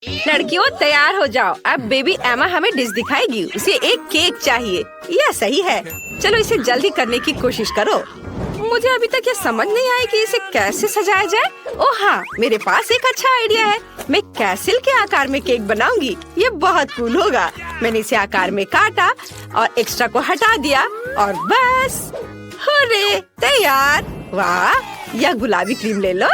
लड़कियों तैयार हो जाओ, अब बेबी एमा हमें डिश दिखाएगी। उसे एक केक चाहिए। यह सही है, चलो इसे जल्दी करने की कोशिश करो। मुझे अभी तक ये समझ नहीं आया कि इसे कैसे सजाया जाए। ओह हाँ, मेरे पास एक अच्छा आइडिया है। मैं कैसल के आकार में केक बनाऊंगी। ये बहुत कूल होगा। मैंने इसे आकार में काटा और एक्स्ट्रा को हटा दिया और बस हुर्रे, तैयार। वाह, यह गुलाबी क्रीम ले लो।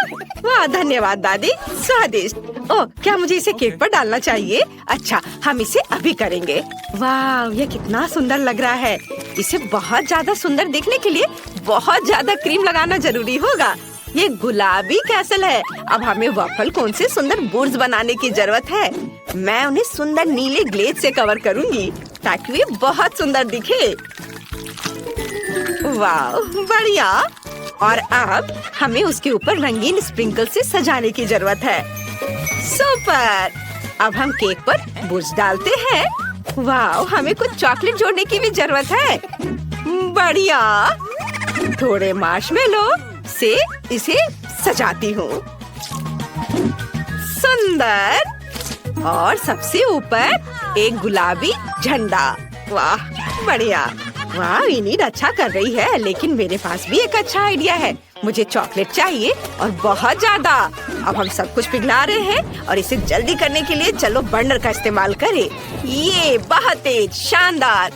वाह, धन्यवाद दादी, स्वादिष्ट। ओह, क्या मुझे इसे केक पर डालना चाहिए? अच्छा, हम इसे अभी करेंगे। वाह, यह कितना सुंदर लग रहा है। इसे बहुत ज्यादा सुंदर दिखने के लिए बहुत ज्यादा क्रीम लगाना जरूरी होगा। ये गुलाबी कैसल है। अब हमें वॉफल कोन से सुंदर बोर्ड्स बनाने की जरूरत है। मैं उन्हें सुंदर नीले ग्लेज से कवर करूंगी ताकि वे बहुत सुंदर दिखे। वाह, बढ़िया। और अब हमें उसके ऊपर रंगीन स्प्रिंकल से सजाने की जरूरत है। सुपर। अब हम केक पर बुर्ज डालते हैं। वाह, हमें कुछ चॉकलेट जोड़ने की भी जरूरत है। बढ़िया। थोड़े मार्शमेलो से इसे सजाती हूँ। सुंदर। और सबसे ऊपर एक गुलाबी झंडा। वाह, बढ़िया। वाह, इनीड अच्छा कर रही है, लेकिन मेरे पास भी एक अच्छा आइडिया है। मुझे चॉकलेट चाहिए और बहुत ज्यादा। अब हम सब कुछ पिघला रहे हैं और इसे जल्दी करने के लिए चलो बर्नर का इस्तेमाल करें। ये बहुत तेज, शानदार।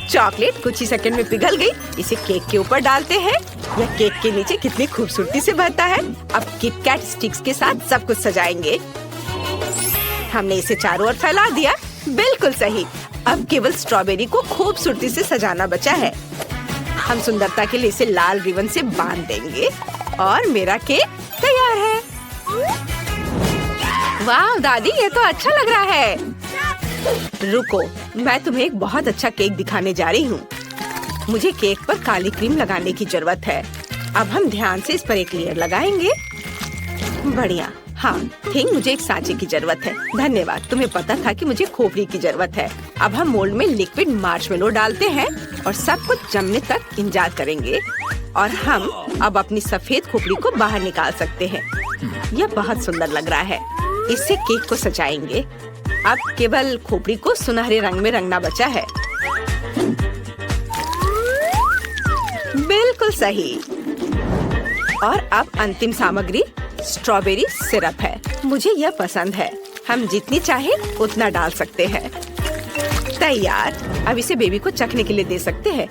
चॉकलेट कुछ ही सेकंड में पिघल गई। इसे केक के ऊपर डालते हैं। यह केक के नीचे कितनी खूबसूरती से बहता है। अब किट कैट स्टिक्स के साथ सब कुछ सजाएंगे। हमने इसे चारों ओर फैला दिया। बिल्कुल सही। अब केवल स्ट्रॉबेरी को खूबसूरती से सजाना बचा है। हम सुंदरता के लिए इसे लाल रिबन से बांध देंगे और मेरा केक तैयार है। वाह दादी, ये तो अच्छा लग रहा है। रुको, मैं तुम्हें एक बहुत अच्छा केक दिखाने जा रही हूँ। मुझे केक पर काली क्रीम लगाने की जरूरत है। अब हम ध्यान से इस पर एक लेयर लगाएंगे। बढ़िया। हाँ, थिंक मुझे एक सांचे की जरूरत है। धन्यवाद, तुम्हें पता था कि मुझे खोपड़ी की जरूरत है। अब हम मोल्ड में लिक्विड मार्शमेलो डालते हैं और सब कुछ जमने तक इंतजार करेंगे। और हम अब अपनी सफेद खोपड़ी को बाहर निकाल सकते हैं। यह बहुत सुंदर लग रहा है। इससे केक को सजाएंगे। अब केवल खोपड़ी को सुनहरे रंग में रंगना बचा है। बिल्कुल सही। और अब अंतिम सामग्री स्ट्रॉबेरी सिरप है। मुझे यह पसंद है। हम जितनी चाहे उतना डाल सकते हैं। तैयार। अब इसे बेबी को चखने के लिए दे सकते हैं।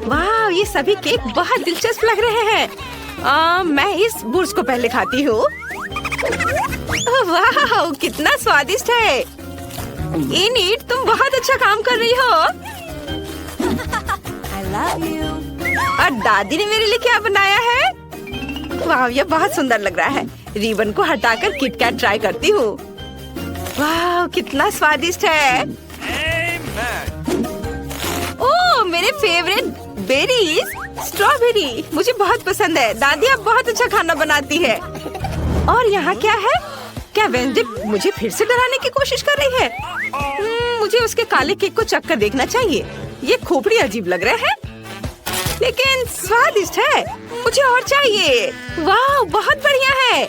वाह, ये सभी केक बहुत दिलचस्प लग रहे हैं। मैं इस बुर्ज को पहले खाती हूँ। वाह, कितना स्वादिष्ट है। इनीड, तुम बहुत अच्छा काम कर रही हो। I love you. और दादी ने मेरे लिए क्या बनाया है? वाह, ये बहुत सुंदर लग रहा है। रिबन को हटाकर किटकैट ट्राई करती हूँ। वाह, कितना स्वादिष्ट है। ओह, मेरे फेवरेट बेरीज, स्ट्रॉबेरी मुझे बहुत पसंद है। दादी आप बहुत अच्छा खाना बनाती है। और यहाँ क्या है? क्या वेंसडे मुझे फिर से डराने की कोशिश कर रही है? मुझे उसके काले केक को चख कर देखना चाहिए। ये खोपड़ी अजीब लग रहा है, लेकिन स्वादिष्ट है। मुझे और चाहिए। वाह, बहुत बढ़िया है।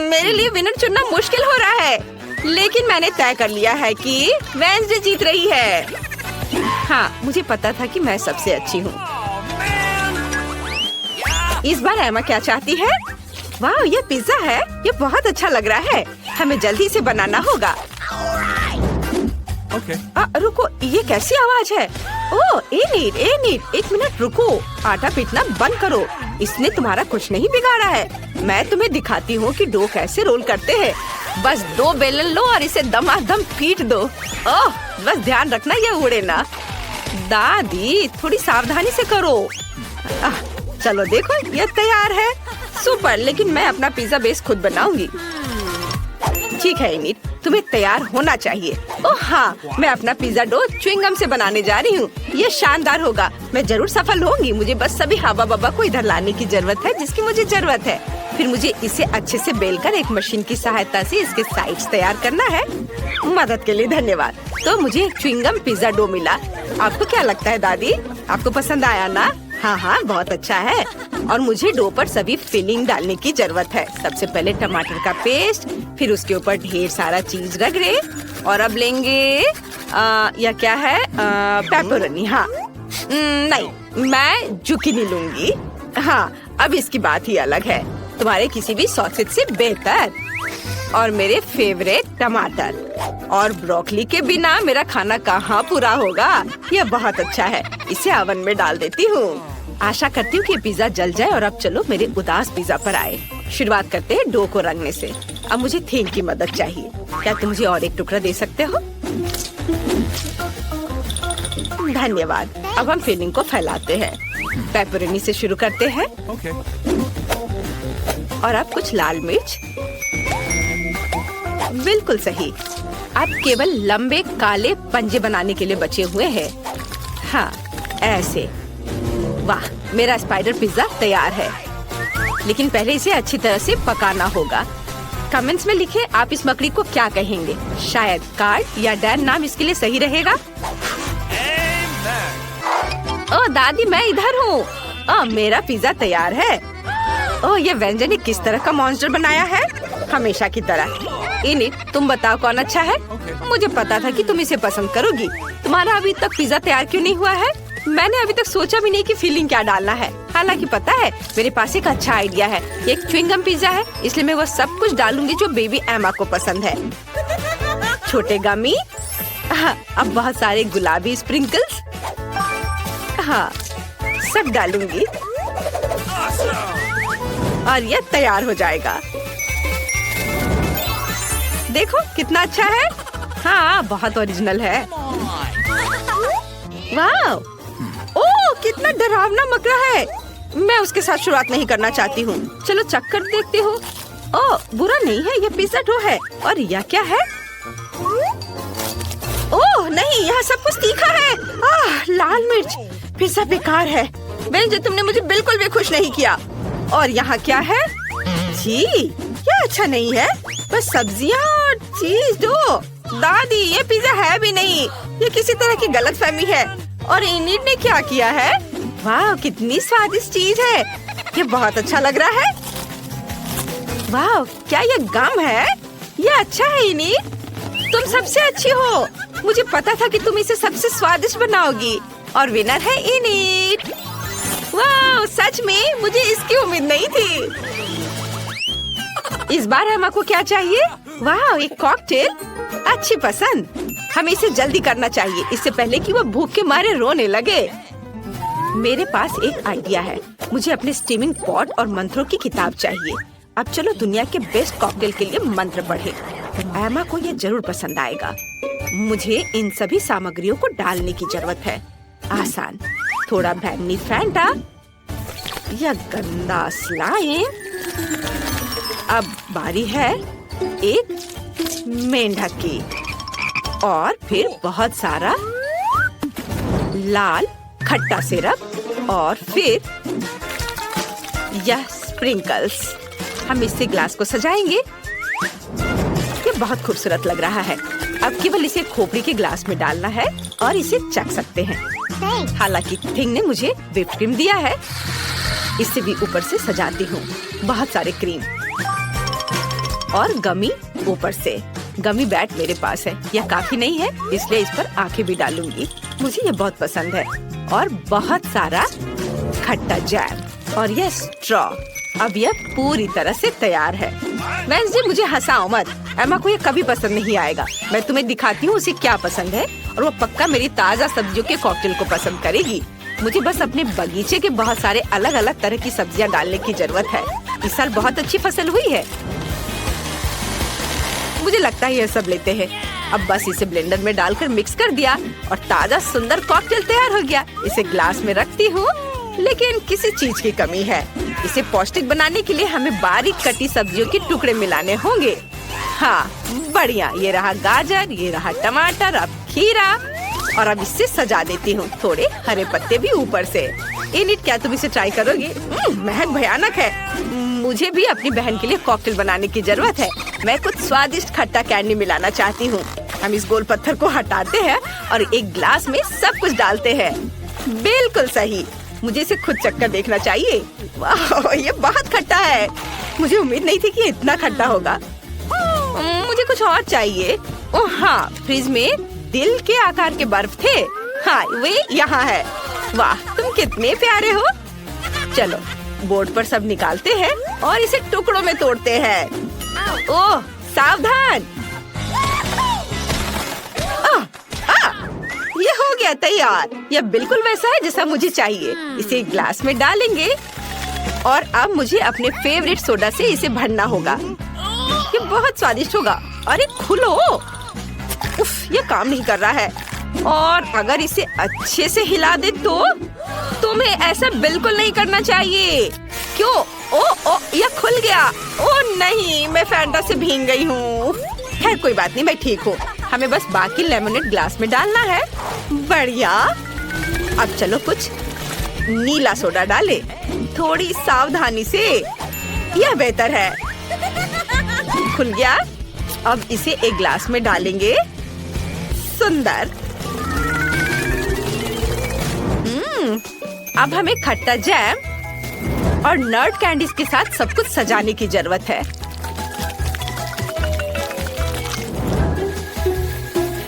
मेरे लिए विनर चुनना मुश्किल हो रहा है, लेकिन मैंने तय कर लिया है कि वेंसडे जीत रही है। हाँ, मुझे पता था कि मैं सबसे अच्छी हूँ। इस बार एमा क्या चाहती है? वाह, ये पिज्जा है। ये बहुत अच्छा लग रहा है। हमें जल्दी से बनाना होगा। रुको, ये कैसी आवाज है? ओह, एनीड, एक मिनट रुको। आटा पीटना बंद करो। इसने तुम्हारा कुछ नहीं बिगाड़ा है। मैं तुम्हें दिखाती हूँ कि डो कैसे रोल करते हैं। बस 2 बेलन लो और इसे दमादम पीट दो। ओह, बस ध्यान रखना ये उड़े ना। दादी, थोड़ी सावधानी से करो। चलो देखो, ये तैयार है। सुपर, लेकिन मैं अपना पिज्जा बेस खुद बनाऊंगी। ठीक है इनीड, तुम्हें तैयार होना चाहिए। ओह हाँ, मैं अपना पिज्जा डो च्युइंगम से बनाने जा रही हूँ। ये शानदार होगा। मैं जरूर सफल होंगी। मुझे बस सभी हवा बब्बा को इधर लाने की जरूरत है जिसकी मुझे जरूरत है। फिर मुझे इसे अच्छे से बेलकर एक मशीन की सहायता से इसके साइड्स तैयार करना है। मदद के लिए धन्यवाद। तो मुझे एक च्युइंगम पिज्जा डो मिला। आपको क्या लगता है दादी? आपको पसंद आया ना? हाँ, बहुत अच्छा है। और मुझे डो पर सभी फिलिंग डालने की जरूरत है। सबसे पहले टमाटर का पेस्ट, फिर उसके ऊपर ढेर सारा चीज रगड़े और अब लेंगे या क्या है पेपरोनी। हाँ नहीं, मैं जुकीनी लूंगी। हाँ, अब इसकी बात ही अलग है, तुम्हारे किसी भी सॉसेज से बेहतर। और मेरे फेवरेट टमाटर और ब्रोकली के बिना मेरा खाना कहाँ पूरा होगा। यह बहुत अच्छा है, इसे ओवन में डाल देती हूँ। आशा करती हूँ कि पिज्जा जल जाए। और अब चलो मेरे उदास पिज्जा पर आए। शुरुआत करते हैं डो को रंगने से। अब मुझे थीम की मदद चाहिए। क्या तुम मुझे और एक टुकड़ा दे सकते हो? धन्यवाद। अब हम फिलिंग को फैलाते हैं। पेपरोनी से शुरू करते हैं। और अब कुछ लाल मिर्च। बिल्कुल सही। अब केवल लंबे काले पंजे बनाने के लिए बचे हुए हैं। हाँ, ऐसे। वाह, मेरा स्पाइडर पिज्जा तैयार है। लेकिन पहले इसे अच्छी तरह से पकाना होगा। कमेंट्स में लिखें आप इस मकड़ी को क्या कहेंगे। शायद कार्ड या डैन नाम इसके लिए सही रहेगा। ओह दादी, मैं इधर हूँ। मेरा पिज्जा तैयार है। ओह, ये व्यंजन ने किस तरह का मॉन्स्टर बनाया है? हमेशा की तरह। इनिट, तुम बताओ कौन अच्छा है? मुझे पता था कि तुम इसे पसंद करोगी। तुम्हारा अभी तक पिज्जा तैयार क्यों नहीं हुआ है? मैंने अभी तक सोचा भी नहीं कि फिलिंग क्या डालना है। हालांकि पता है, मेरे पास एक अच्छा आइडिया है। ये एक च्युइंगम पिज्जा है, इसलिए मैं वो सब कुछ डालूंगी जो बेबी एमा को पसंद है। छोटे गमी, अब बहुत सारे गुलाबी स्प्रिंकल्स, हाँ सब डालूंगी और ये तैयार हो जाएगा। देखो कितना अच्छा है। हाँ, बहुत ओरिजिनल है। वाह, ओह कितना डरावना मकड़ा है। मैं उसके साथ शुरुआत नहीं करना चाहती हूँ। चलो चक्कर देखते हो। ओह, बुरा नहीं है, ये पिज्जा डो है। और यह क्या है? ओह नहीं, यहाँ सब कुछ तीखा है। लाल मिर्च। पिज्जा बेकार है। जो तुमने मुझे बिल्कुल भी खुश नहीं किया। और यहाँ क्या है? जी, ये अच्छा नहीं है। बस सब्जियाँ और चीज दो। दादी, ये पिज्जा है भी नहीं। ये किसी तरह की गलतफहमी है। और इनिट ने क्या किया है? वाह, कितनी स्वादिष्ट चीज है। ये बहुत अच्छा लग रहा है। वाह, क्या ये गम है? ये अच्छा है इनिट। तुम सबसे अच्छी हो। मुझे पता था कि तुम इसे सबसे स्वादिष्ट बनाओगी। और विनर है इनिट। वाह, सच में मुझे इसकी उम्मीद नहीं थी। इस बार एमा को क्या चाहिए? वाह, एक कॉकटेल। अच्छी पसंद। हमें इसे जल्दी करना चाहिए, इससे पहले कि वो भूख के मारे रोने लगे। मेरे पास एक आइडिया है। मुझे अपने स्टीमिंग पॉट और मंत्रों की किताब चाहिए। अब चलो दुनिया के बेस्ट कॉकटेल के लिए मंत्र पढ़े। एमा को ये जरूर पसंद आएगा। मुझे इन सभी सामग्रियों को डालने की जरूरत है। आसान, थोड़ा बैंगनी फैंटा, यह गंदा स्लाइम। अब बारी है एक मेंढक की। और फिर बहुत सारा लाल खट्टा सिरप और फिर यह स्प्रिंकल्स। हम इससे ग्लास को सजाएंगे। ये बहुत खूबसूरत लग रहा है। अब केवल इसे खोपड़ी के ग्लास में डालना है और इसे चख सकते हैं। हालांकि थिंग ने मुझे व्हिप्ड क्रीम दिया है। इससे भी ऊपर से सजाती हूँ। बहुत सारे क्रीम और गमी ऊपर से। गमी बैट मेरे पास है। यह काफी नहीं है, इसलिए इस पर आंखें भी डालूंगी। मुझे ये बहुत पसंद है। और बहुत सारा खट्टा जैम और यह स्ट्रॉ। अब यह पूरी तरह से तैयार है। वेंसडे, मुझे हंसाओ मत। एमा को ये कभी पसंद नहीं आएगा। मैं तुम्हें दिखाती हूँ उसे क्या पसंद है और वो पक्का मेरी ताजा सब्जियों के कॉकटेल को पसंद करेगी। मुझे बस अपने बगीचे के बहुत सारे अलग अलग तरह की सब्जियाँ डालने की जरूरत है। इस साल बहुत अच्छी फसल हुई है। मुझे लगता है यह सब लेते हैं। अब बस इसे ब्लेंडर में डालकर मिक्स कर दिया और ताजा सुंदर कॉकटेल तैयार हो गया। इसे ग्लास में रखती हूँ, लेकिन किसी चीज की कमी है। इसे पौष्टिक बनाने के लिए हमें बारीक कटी सब्जियों के टुकड़े मिलाने होंगे। हाँ, बढ़िया। ये रहा गाजर, ये रहा टमाटर, अब खीरा। और अब इससे सजा देती हूँ। थोड़े हरे पत्ते भी ऊपर से। इनिट, क्या तुम इसे ट्राई करोगी? महक भयानक है। मुझे भी अपनी बहन के लिए कॉकटेल बनाने की जरूरत है। मैं कुछ स्वादिष्ट खट्टा कैंडी मिलाना चाहती हूँ। हम इस गोल पत्थर को हटाते हैं और एक ग्लास में सब कुछ डालते हैं। बिल्कुल सही। मुझे इसे खुद चक्कर देखना चाहिए। वाह, ये बहुत खट्टा है। मुझे उम्मीद नहीं थी कि इतना खट्टा होगा। मुझे कुछ और चाहिए। ओह हाँ, फ्रिज में दिल के आकार के बर्फ थे। हाँ, वे यहाँ है। वाह, तुम कितने प्यारे हो। चलो बोर्ड पर सब निकालते हैं और इसे टुकड़ों में तोड़ते हैं। ओह सावधान। ये हो गया तैयार। यह बिल्कुल वैसा है जैसा मुझे चाहिए। इसे ग्लास में डालेंगे और अब मुझे अपने फेवरेट सोडा से इसे भरना होगा। ये बहुत स्वादिष्ट होगा। अरे खुलो। उफ, ये काम नहीं कर रहा है। और अगर इसे अच्छे से हिला दे तो तुम्हें ऐसा बिल्कुल नहीं करना चाहिए। क्यों? ओ, यह खुल गया। ओ नहीं, मैं फैंटा से भीग गई हूँ। खैर कोई बात नहीं, मैं ठीक हूँ। हमें बस बाकी लेमनेड ग्लास में डालना है। बढ़िया। अब चलो कुछ नीला सोडा डाले, थोड़ी सावधानी से। यह बेहतर है। खुल गया। अब इसे एक ग्लास में डालेंगे। सुंदर। अब हमें खट्टा जैम और नट कैंडीज के साथ सब कुछ सजाने की जरूरत है।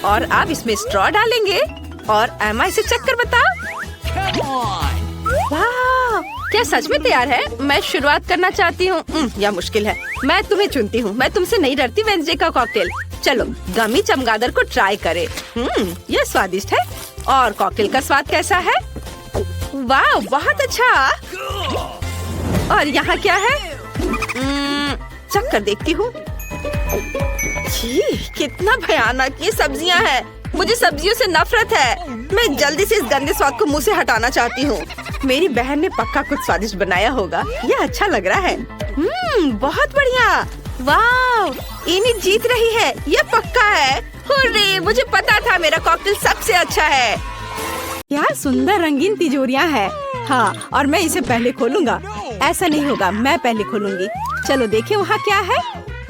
और अब इसमें स्ट्रॉ डालेंगे और एमा इसे चक्कर बता। वाह, क्या सच में तैयार है? मैं शुरुआत करना चाहती हूँ। यह मुश्किल है। मैं तुम्हें चुनती हूँ। मैं तुमसे नहीं डरती। वेडनेसडे का कॉकटेल। चलो गमी चमगादड़ को ट्राई करें। यह स्वादिष्ट है। और कॉकटेल का स्वाद कैसा है? वाह, बहुत अच्छा। और यहाँ क्या है? चक्कर देखती हूँ। कितना भयानक ये सब्जियाँ हैं। मुझे सब्जियों से नफरत है। मैं जल्दी से इस गंदे स्वाद को मुंह से हटाना चाहती हूँ। मेरी बहन ने पक्का कुछ स्वादिष्ट बनाया होगा। यह अच्छा लग रहा है। बहुत बढ़िया। वाह, इनी जीत रही है। यह पक्का है। हुर्रे, मुझे पता था मेरा कॉकटेल सबसे अच्छा है। यार सुंदर रंगीन तिजोरियाँ हैं। हाँ, और मैं इसे पहले खोलूंगा। ऐसा नहीं होगा, मैं पहले खोलूंगी। चलो देखें वहाँ क्या है।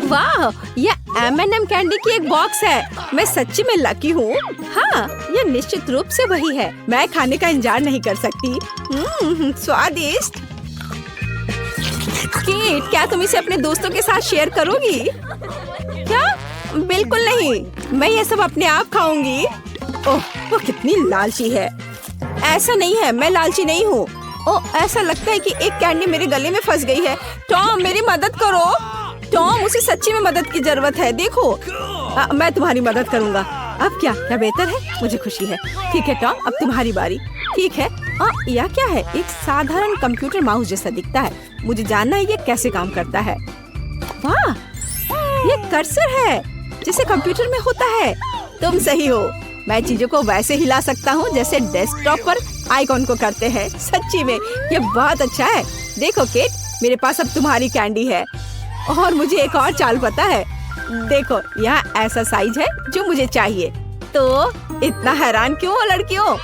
वाह, यह M&M कैंडी की एक बॉक्स है। मैं सच्ची में लकी हूँ। हाँ, यह निश्चित रूप से वही है। मैं खाने का इंतजार नहीं कर सकती। स्वादिष्ट। केट, क्या तुम इसे अपने दोस्तों के साथ शेयर करोगी? क्या? बिल्कुल नहीं, मैं ये सब अपने आप खाऊंगी। ओह, वो कितनी लालची है। ऐसा नहीं है, मैं लालची नहीं हूँ। ओह, ऐसा लगता है कि एक कैंडी मेरे गले में फंस गई है। टॉम, मेरी मदद करो। टॉम, उसे सच्ची में मदद की जरूरत है। देखो, मैं तुम्हारी मदद करूँगा। अब क्या बेहतर है? मुझे खुशी है। ठीक है टॉम, अब तुम्हारी बारी। ठीक है। यह क्या है? एक साधारण कंप्यूटर माउस जैसा दिखता है। मुझे जानना है ये कैसे काम करता है। वाह, ये कर्सर है जैसे कंप्यूटर में होता है। तुम सही हो। मैं चीजों को वैसे हिला सकता हूँ जैसे डेस्कटॉप पर आइकॉन को करते हैं। सच्ची में ये बहुत अच्छा है। देखो केट, मेरे पास अब तुम्हारी कैंडी है। और मुझे एक और चाल पता है। देखो, यहाँ ऐसा साइज है जो मुझे चाहिए। तो इतना हैरान क्यों हो लड़कियों?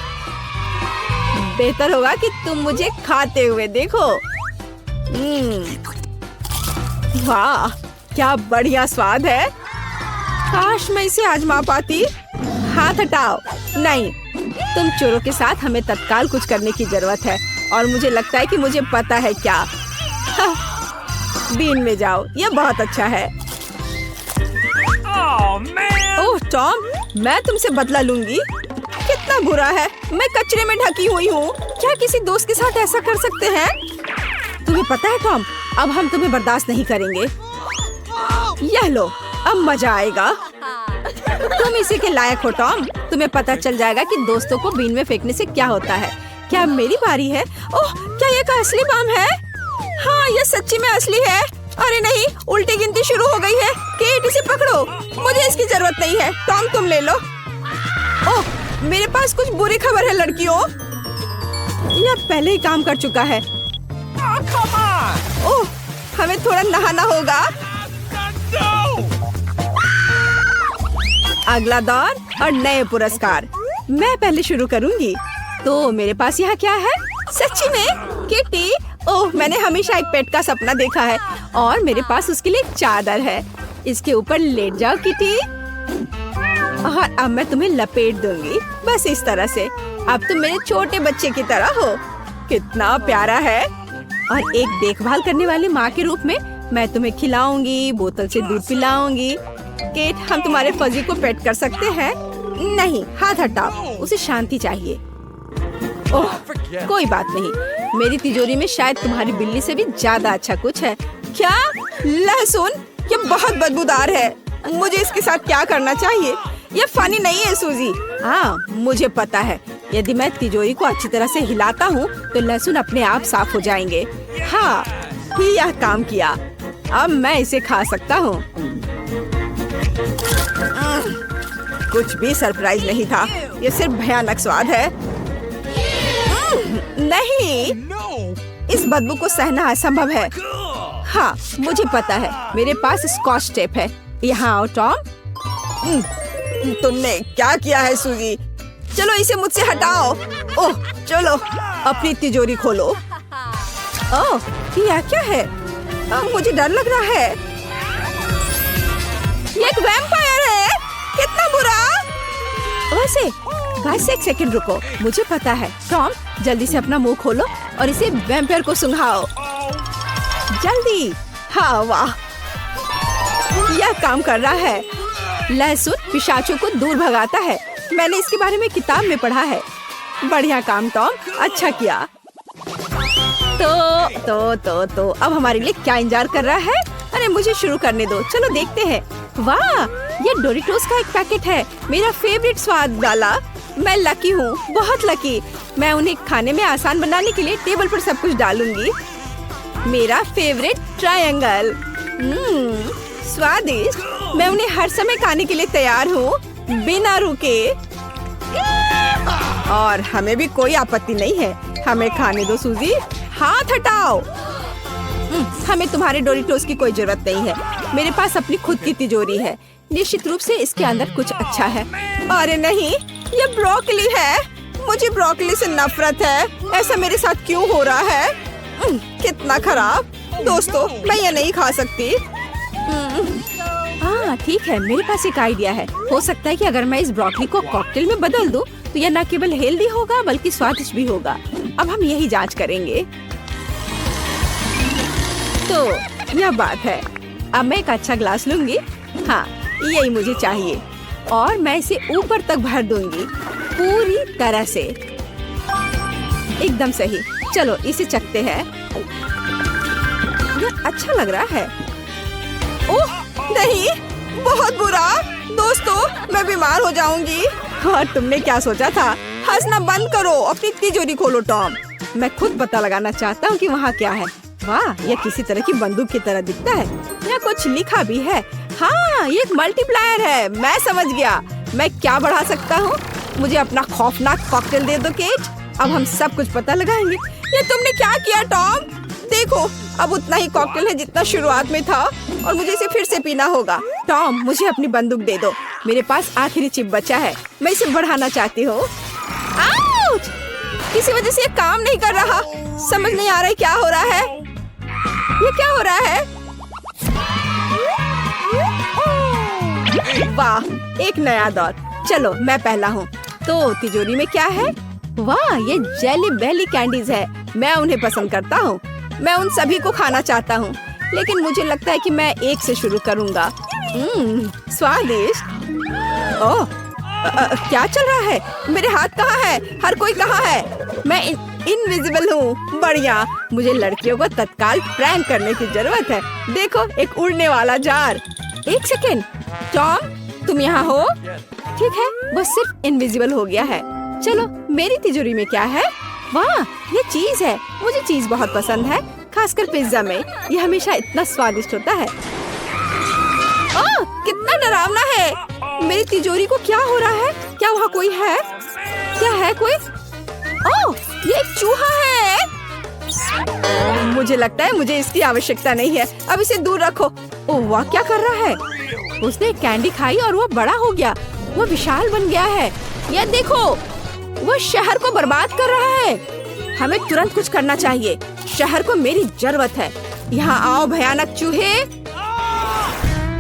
बेहतर होगा कि तुम मुझे खाते हुए देखो। वाह, क्या बढ़िया स्वाद है। काश मैं इसे आजमा पाती। हाथ हटाओ। नहीं, तुम चोरों के साथ हमें तत्काल कुछ करने की जरूरत है। और मुझे लगता है कि मुझे पता है क्या। बीन में जाओ, यह बहुत अच्छा है। ओह टॉम, मैं तुमसे बदला लूंगी। कितना बुरा है। मैं कचरे में ढकी हुई हूँ। क्या किसी दोस्त के साथ ऐसा कर सकते हैं? तुम्हें पता है टॉम, अब हम तुम्हें बर्दाश्त नहीं करेंगे। यह लो, अब मजा आएगा। तुम इसी के लायक हो टॉम। तुम्हें पता चल जाएगा कि दोस्तों को बीन में फेंकने से क्या होता है। क्या मेरी बारी है? ओह, क्या ये का असली बम है? हाँ, ये सच्ची में असली है। अरे नहीं, उल्टी गिनती शुरू हो गई है। केट, इसे पकड़ो। मुझे इसकी जरूरत नहीं है। टॉम, तुम ले लो। ओह, मेरे पास कुछ बुरी खबर है लड़कियों। यह पहले ही काम कर चुका है। ओह, हमें थोड़ा नहाना होगा। अगला दौर और नए पुरस्कार। मैं पहले शुरू करूंगी। तो मेरे पास यहाँ क्या है? सच्ची में किटी। ओह, मैंने हमेशा एक पेट का सपना देखा है और मेरे पास उसके लिए एक चादर है। इसके ऊपर लेट जाओ किटी। और अब मैं तुम्हें लपेट दूंगी, बस इस तरह से। अब तुम मेरे छोटे बच्चे की तरह हो। कितना प्यारा है। और एक देखभाल करने वाली माँ के रूप में मैं तुम्हें खिलाऊंगी, बोतल से दूध पिलाऊंगी। केट, हम तुम्हारे फजी को पेट कर सकते हैं? नहीं, हाथ हटाओ, उसे शांति चाहिए। ओह, कोई बात नहीं, मेरी तिजोरी में शायद तुम्हारी बिल्ली से भी ज्यादा अच्छा कुछ है। क्या? लहसुन? ये बहुत बदबूदार है। मुझे इसके साथ क्या करना चाहिए? ये फनी नहीं है सूजी। हाँ, मुझे पता है। यदि मैं तिजोरी को अच्छी तरह से हिलाता हूँ तो लहसुन अपने आप साफ हो जाएंगे। हाँ, यह काम किया। अब मैं इसे खा सकता हूँ। कुछ भी सरप्राइज नहीं था, ये सिर्फ भयानक स्वाद है। नहीं, इस बदबू को सहना असंभव है। हाँ, मुझे पता है, मेरे पास स्कॉच टेप है। यहाँ आओ टॉम। तुमने क्या किया है सूजी? चलो इसे मुझसे हटाओ। ओह, चलो अपनी तिजोरी खोलो। ओह, यह क्या है? मुझे डर लग रहा है। ये एक वैम्पायर है। कितना बुरा। वैसे एक सेकंड रुको, मुझे पता है। टॉम, जल्दी से अपना मुंह खोलो और इसे वैम्पायर को सुंघाओ। जल्दी। हाँ, वाह, यह काम कर रहा है। लहसुन पिशाचों को दूर भगाता है। मैंने इसके बारे में किताब में पढ़ा है। बढ़िया काम टॉम, अच्छा किया। तो अब हमारे लिए क्या इंतजार कर रहा है? अरे मुझे शुरू करने दो, चलो देखते हैं। वाह, ये डोरिटोस का एक पैकेट है, मेरा फेवरेट स्वाद वाला। मैं लकी हूँ, बहुत लकी। मैं उन्हें खाने में आसान बनाने के लिए टेबल पर सब कुछ डालूंगी। मेरा फेवरेट ट्रायंगल। स्वादिष्ट। मैं उन्हें हर समय खाने के लिए तैयार हूँ, बिना रुके। और हमें भी कोई आपत्ति नहीं है। हमें खाने दो सूजी। हाथ हटाओ। हमें तुम्हारे डोरिटोस की कोई जरूरत नहीं है। मेरे पास अपनी खुद की तिजोरी है। निश्चित रूप से इसके अंदर कुछ अच्छा है। अरे नहीं, ये ब्रोकली है। मुझे ब्रोकली से नफरत है। ऐसा मेरे साथ क्यों हो रहा है? कितना खराब। दोस्तों, मैं ये नहीं खा सकती। हाँ ठीक है, मेरे पास एक आइडिया है। हो सकता है कि अगर मैं इस ब्रोकली को कॉकटेल में बदल दूं, तो यह न केवल हेल्दी होगा बल्कि स्वादिष्ट भी होगा। अब हम यही जांच करेंगे। तो यह बात है। अब मैं एक अच्छा ग्लास लूंगी। हाँ, यही मुझे चाहिए। और मैं इसे ऊपर तक भर दूंगी, पूरी तरह से। एकदम सही। चलो इसे चखते हैं। यह अच्छा लग रहा है। ओह नहीं, बहुत बुरा। दोस्तों, मैं बीमार हो जाऊंगी। हाँ, तुमने क्या सोचा था? हंसना बंद करो, अपनी तिजोरी खोलो टॉम। मैं खुद पता लगाना चाहता हूँ कि वहाँ क्या है। वाह, यह किसी तरह की बंदूक की तरह दिखता है। यहाँ कुछ लिखा भी है। हाँ, ये एक मल्टीप्लायर है। मैं समझ गया। मैं क्या बढ़ा सकता हूँ? मुझे अपना खौफनाक कॉकटेल दे दो केट। अब हम सब कुछ पता लगाएंगे। ये तुमने क्या किया टॉम? देखो, अब उतना ही कॉकटेल है जितना शुरुआत में था, और मुझे इसे फिर से पीना होगा। टॉम, मुझे अपनी बंदूक दे दो। मेरे पास आखिरी चिप बचा है। मैं इसे बढ़ाना चाहती हूँ। आउच! किसी वजह से ये काम नहीं कर रहा। समझ नहीं आ रहा है क्या हो रहा है। ये क्या हो रहा है? वाह, एक नया दौर। चलो मैं पहला हूँ। तो तिजोरी में क्या है? वाह, ये जेली बेली कैंडीज है। मैं उन्हें पसंद करता हूँ। मैं उन सभी को खाना चाहता हूँ, लेकिन मुझे लगता है कि मैं एक से शुरू करूँगा। स्वादिष्ट। ओह, क्या चल रहा है? मेरे हाथ कहाँ है? हर कोई कहाँ है? मैं इनविजिबल हूँ। बढ़िया। मुझे लड़कियों को तत्काल प्रैंक करने की जरूरत है। देखो, एक उड़ने वाला जार। एक सेकेंड, टॉम, तुम यहाँ हो? ठीक है, बस सिर्फ इनविजिबल हो गया है। चलो, मेरी तिजोरी में क्या है? वाह, ये चीज है। मुझे चीज बहुत पसंद है, खासकर पिज्जा में। ये हमेशा इतना स्वादिष्ट होता है। ओह, कितना डरावना है। मेरी तिजोरी को क्या हो रहा है? क्या वहाँ कोई है? क्या है कोई? ओह, ये एक चूहा है। मुझे लगता है मुझे इसकी आवश्यकता नहीं है। अब इसे दूर रखो। ओह वाह, क्या कर रहा है? उसने कैंडी खाई और वो बड़ा हो गया। वो विशाल बन गया है। ये देखो, वो शहर को बर्बाद कर रहा है। हमें तुरंत कुछ करना चाहिए। शहर को मेरी जरूरत है। यहाँ आओ भयानक चूहे।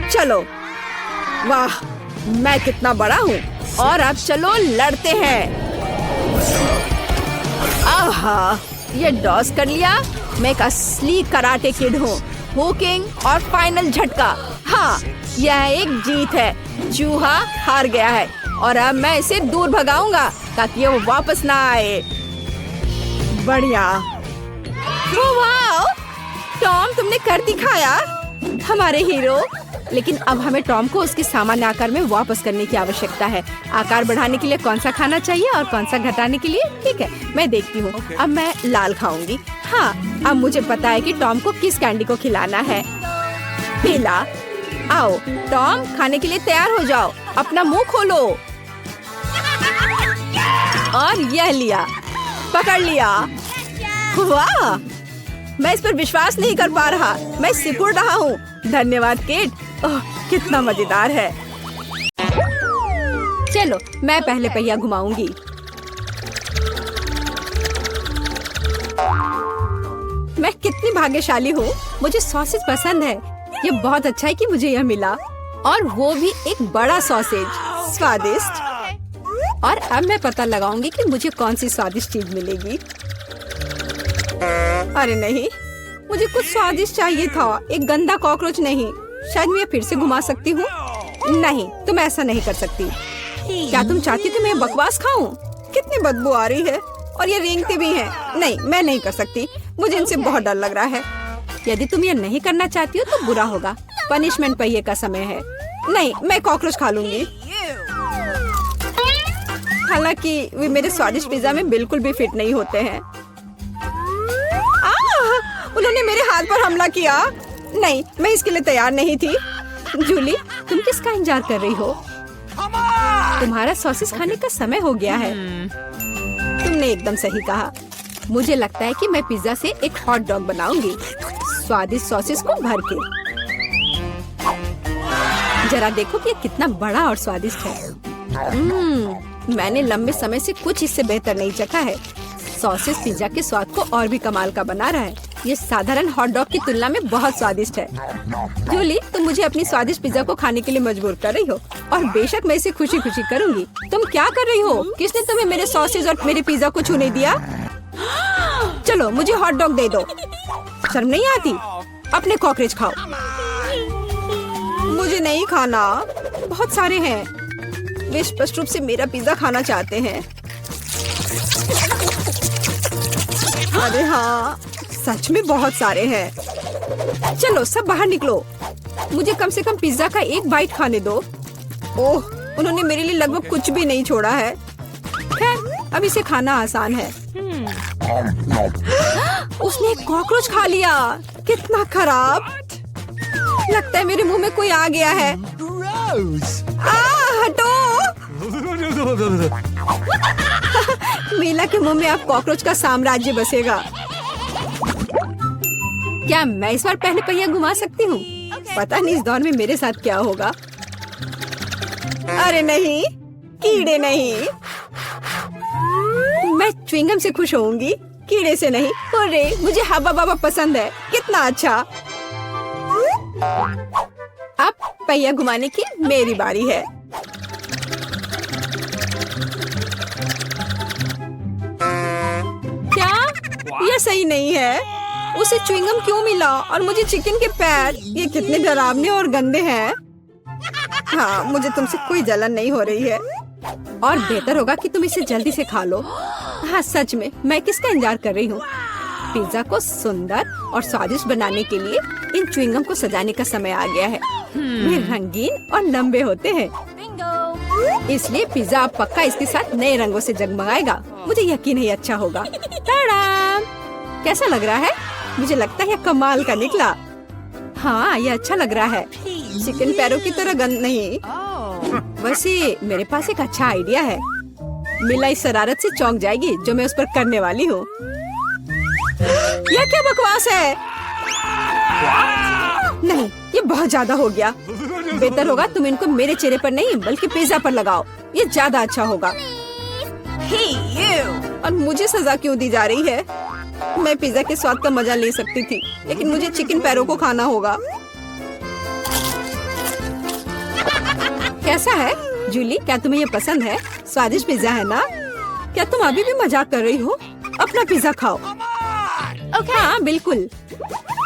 चलो। वाह, मैं कितना बड़ा हूँ। और अब चलो लड़ते हैं। आहा, ये डॉस कर लिया। मैं एक असली कराटे किड हूँ। हुकिंग और फाइनल झटका। हाँ, यह एक जीत है। चूहा हार गया है और अब मैं इसे दूर भगाऊंगा ताकि वो वापस ना आए। बढ़िया। वाह, टॉम तुमने कर दिखाया, हमारे हीरो। लेकिन अब हमें टॉम को उसके सामान्य आकार में वापस करने की आवश्यकता है। आकार बढ़ाने के लिए कौन सा खाना चाहिए और कौन सा घटाने के लिए? ठीक है, मैं देखती हूँ। अब मैं लाल खाऊंगी। हाँ, अब मुझे पता है कि टॉम को किस कैंडी को खिलाना है। पीला। आओ टॉम, खाने के लिए तैयार हो जाओ। अपना मुंह खोलो। और यह लिया, पकड़ लिया। वाह, मैं इस पर विश्वास नहीं कर पा रहा। मैं सिकुड़ रहा हूँ। धन्यवाद किड। ओह, कितना मजेदार है। चलो, मैं पहले पहिया घुमाऊंगी। मैं कितनी भाग्यशाली हूँ। मुझे सॉसेज पसंद है। ये बहुत अच्छा है कि मुझे यह मिला, और वो भी एक बड़ा सॉसेज। स्वादिष्ट। और अब मैं पता लगाऊंगी कि मुझे कौन सी स्वादिष्ट चीज मिलेगी। अरे नहीं, मुझे कुछ स्वादिष्ट चाहिए था, एक गंदा कॉकरोच नहीं। शायद मैं फिर से घुमा सकती हूँ। नहीं, तुम ऐसा नहीं कर सकती। क्या तुम चाहती कि मैं बकवास खाऊं? कितनी बदबू आ रही है और ये रेंगते भी हैं। नहीं, मैं नहीं कर सकती। मुझे इनसे बहुत डर लग रहा है। यदि तुम ये नहीं करना चाहती हो तो बुरा होगा। पनिशमेंट पहिए का समय है। नहीं, मैं कॉकरोच खा लूंगी। हालांकि वे मेरे स्वादिष्ट पिज्जा में बिल्कुल भी फिट नहीं होते हैं। उन्होंने मेरे हाथ पर हमला किया। नहीं, मैं इसके लिए तैयार नहीं थी। जूली, तुम किसका इंतजार कर रही हो? तुम्हारा सॉसेस खाने का समय हो गया है। तुमने एकदम सही कहा। मुझे लगता है कि मैं पिज्जा से एक हॉट डॉग बनाऊंगी, स्वादिष्ट सॉसेस को भर के। जरा देखो कि ये कितना बड़ा और स्वादिष्ट है। मैंने लंबे समय से कुछ इससे बेहतर नहीं चखा है। सॉसेस पिज्जा के स्वाद को और भी कमाल का बना रहा है। ये साधारण हॉट डॉग की तुलना में बहुत स्वादिष्ट है। जूली, तुम मुझे अपनी स्वादिष्ट पिज्जा को खाने के लिए मजबूर कर रही हो, और बेशक मैं इसे खुशी खुशी करूंगी। तुम क्या कर रही हो? किसने तुम्हें मेरे सॉसेज और मेरे पिज्जा को छूने दिया? चलो, मुझे हॉट डॉग दे दो। शर्म नहीं आती? अपने कॉकरोच खाओ। मुझे नहीं खाना। बहुत सारे हैं। वे स्पष्ट रूप से मेरा पिज्जा खाना चाहते हैं। अरे हाँ, सच में बहुत सारे हैं। चलो सब बाहर निकलो। मुझे कम से कम पिज्जा का एक बाइट खाने दो। ओह, उन्होंने मेरे लिए लगभग कुछ भी नहीं छोड़ा है। खैर, अब इसे खाना आसान है। उसने एक कॉकरोच खा लिया। कितना खराब। लगता है मेरे मुंह में कोई आ गया है। हटो। मीला के मुंह में अब कॉकरोच का साम्राज्य बसेगा। क्या मैं इस बार पहले पहिया घुमा सकती हूँ? पता नहीं इस दौर में मेरे साथ क्या होगा। अरे नहीं, कीड़े नहीं। मैं च्युइंगम से खुश होऊंगी, कीड़े से नहीं। अरे, मुझे हब्बा बाबा पसंद है। कितना अच्छा। अब पहिया घुमाने की मेरी बारी है। क्या यह सही नहीं है? उसे च्युइंगम क्यों मिला और मुझे चिकन के पैर? ये कितने डरावने और गंदे हैं। हाँ, मुझे तुमसे कोई जलन नहीं हो रही है, और बेहतर होगा कि तुम इसे जल्दी से खा लो। हाँ, सच में मैं किसका इंतजार कर रही हूँ? पिज्जा को सुंदर और स्वादिष्ट बनाने के लिए इन च्युइंगम को सजाने का समय आ गया है। वे रंगीन और लंबे होते हैं, इसलिए पिज्जा अब पक्का इसके साथ नए रंगों से जगमगाएगा। मुझे यकीन है अच्छा होगा। टाडाम! कैसा लग रहा है? मुझे लगता है कमाल का निकला। हाँ, ये अच्छा लग रहा है। चिकन पैरों की तरह गंद नहीं। वैसे मेरे पास एक अच्छा आइडिया है। मिला इस शरारत से चौंक जाएगी जो मैं उस पर करने वाली हूँ। यह क्या बकवास है? नहीं, ये बहुत ज्यादा हो गया। बेहतर होगा तुम इनको मेरे चेहरे पर नहीं बल्कि पिज्जा पर लगाओ। ये ज्यादा अच्छा होगा। और मुझे सजा क्यों दी जा रही है? मैं पिज्जा के स्वाद का मजा ले सकती थी, लेकिन मुझे चिकन पैरों को खाना होगा। कैसा है जूली? क्या तुम्हें ये पसंद है? स्वादिष्ट पिज्जा है ना? क्या तुम अभी भी मजाक कर रही हो? अपना पिज्जा खाओ। हाँ बिल्कुल,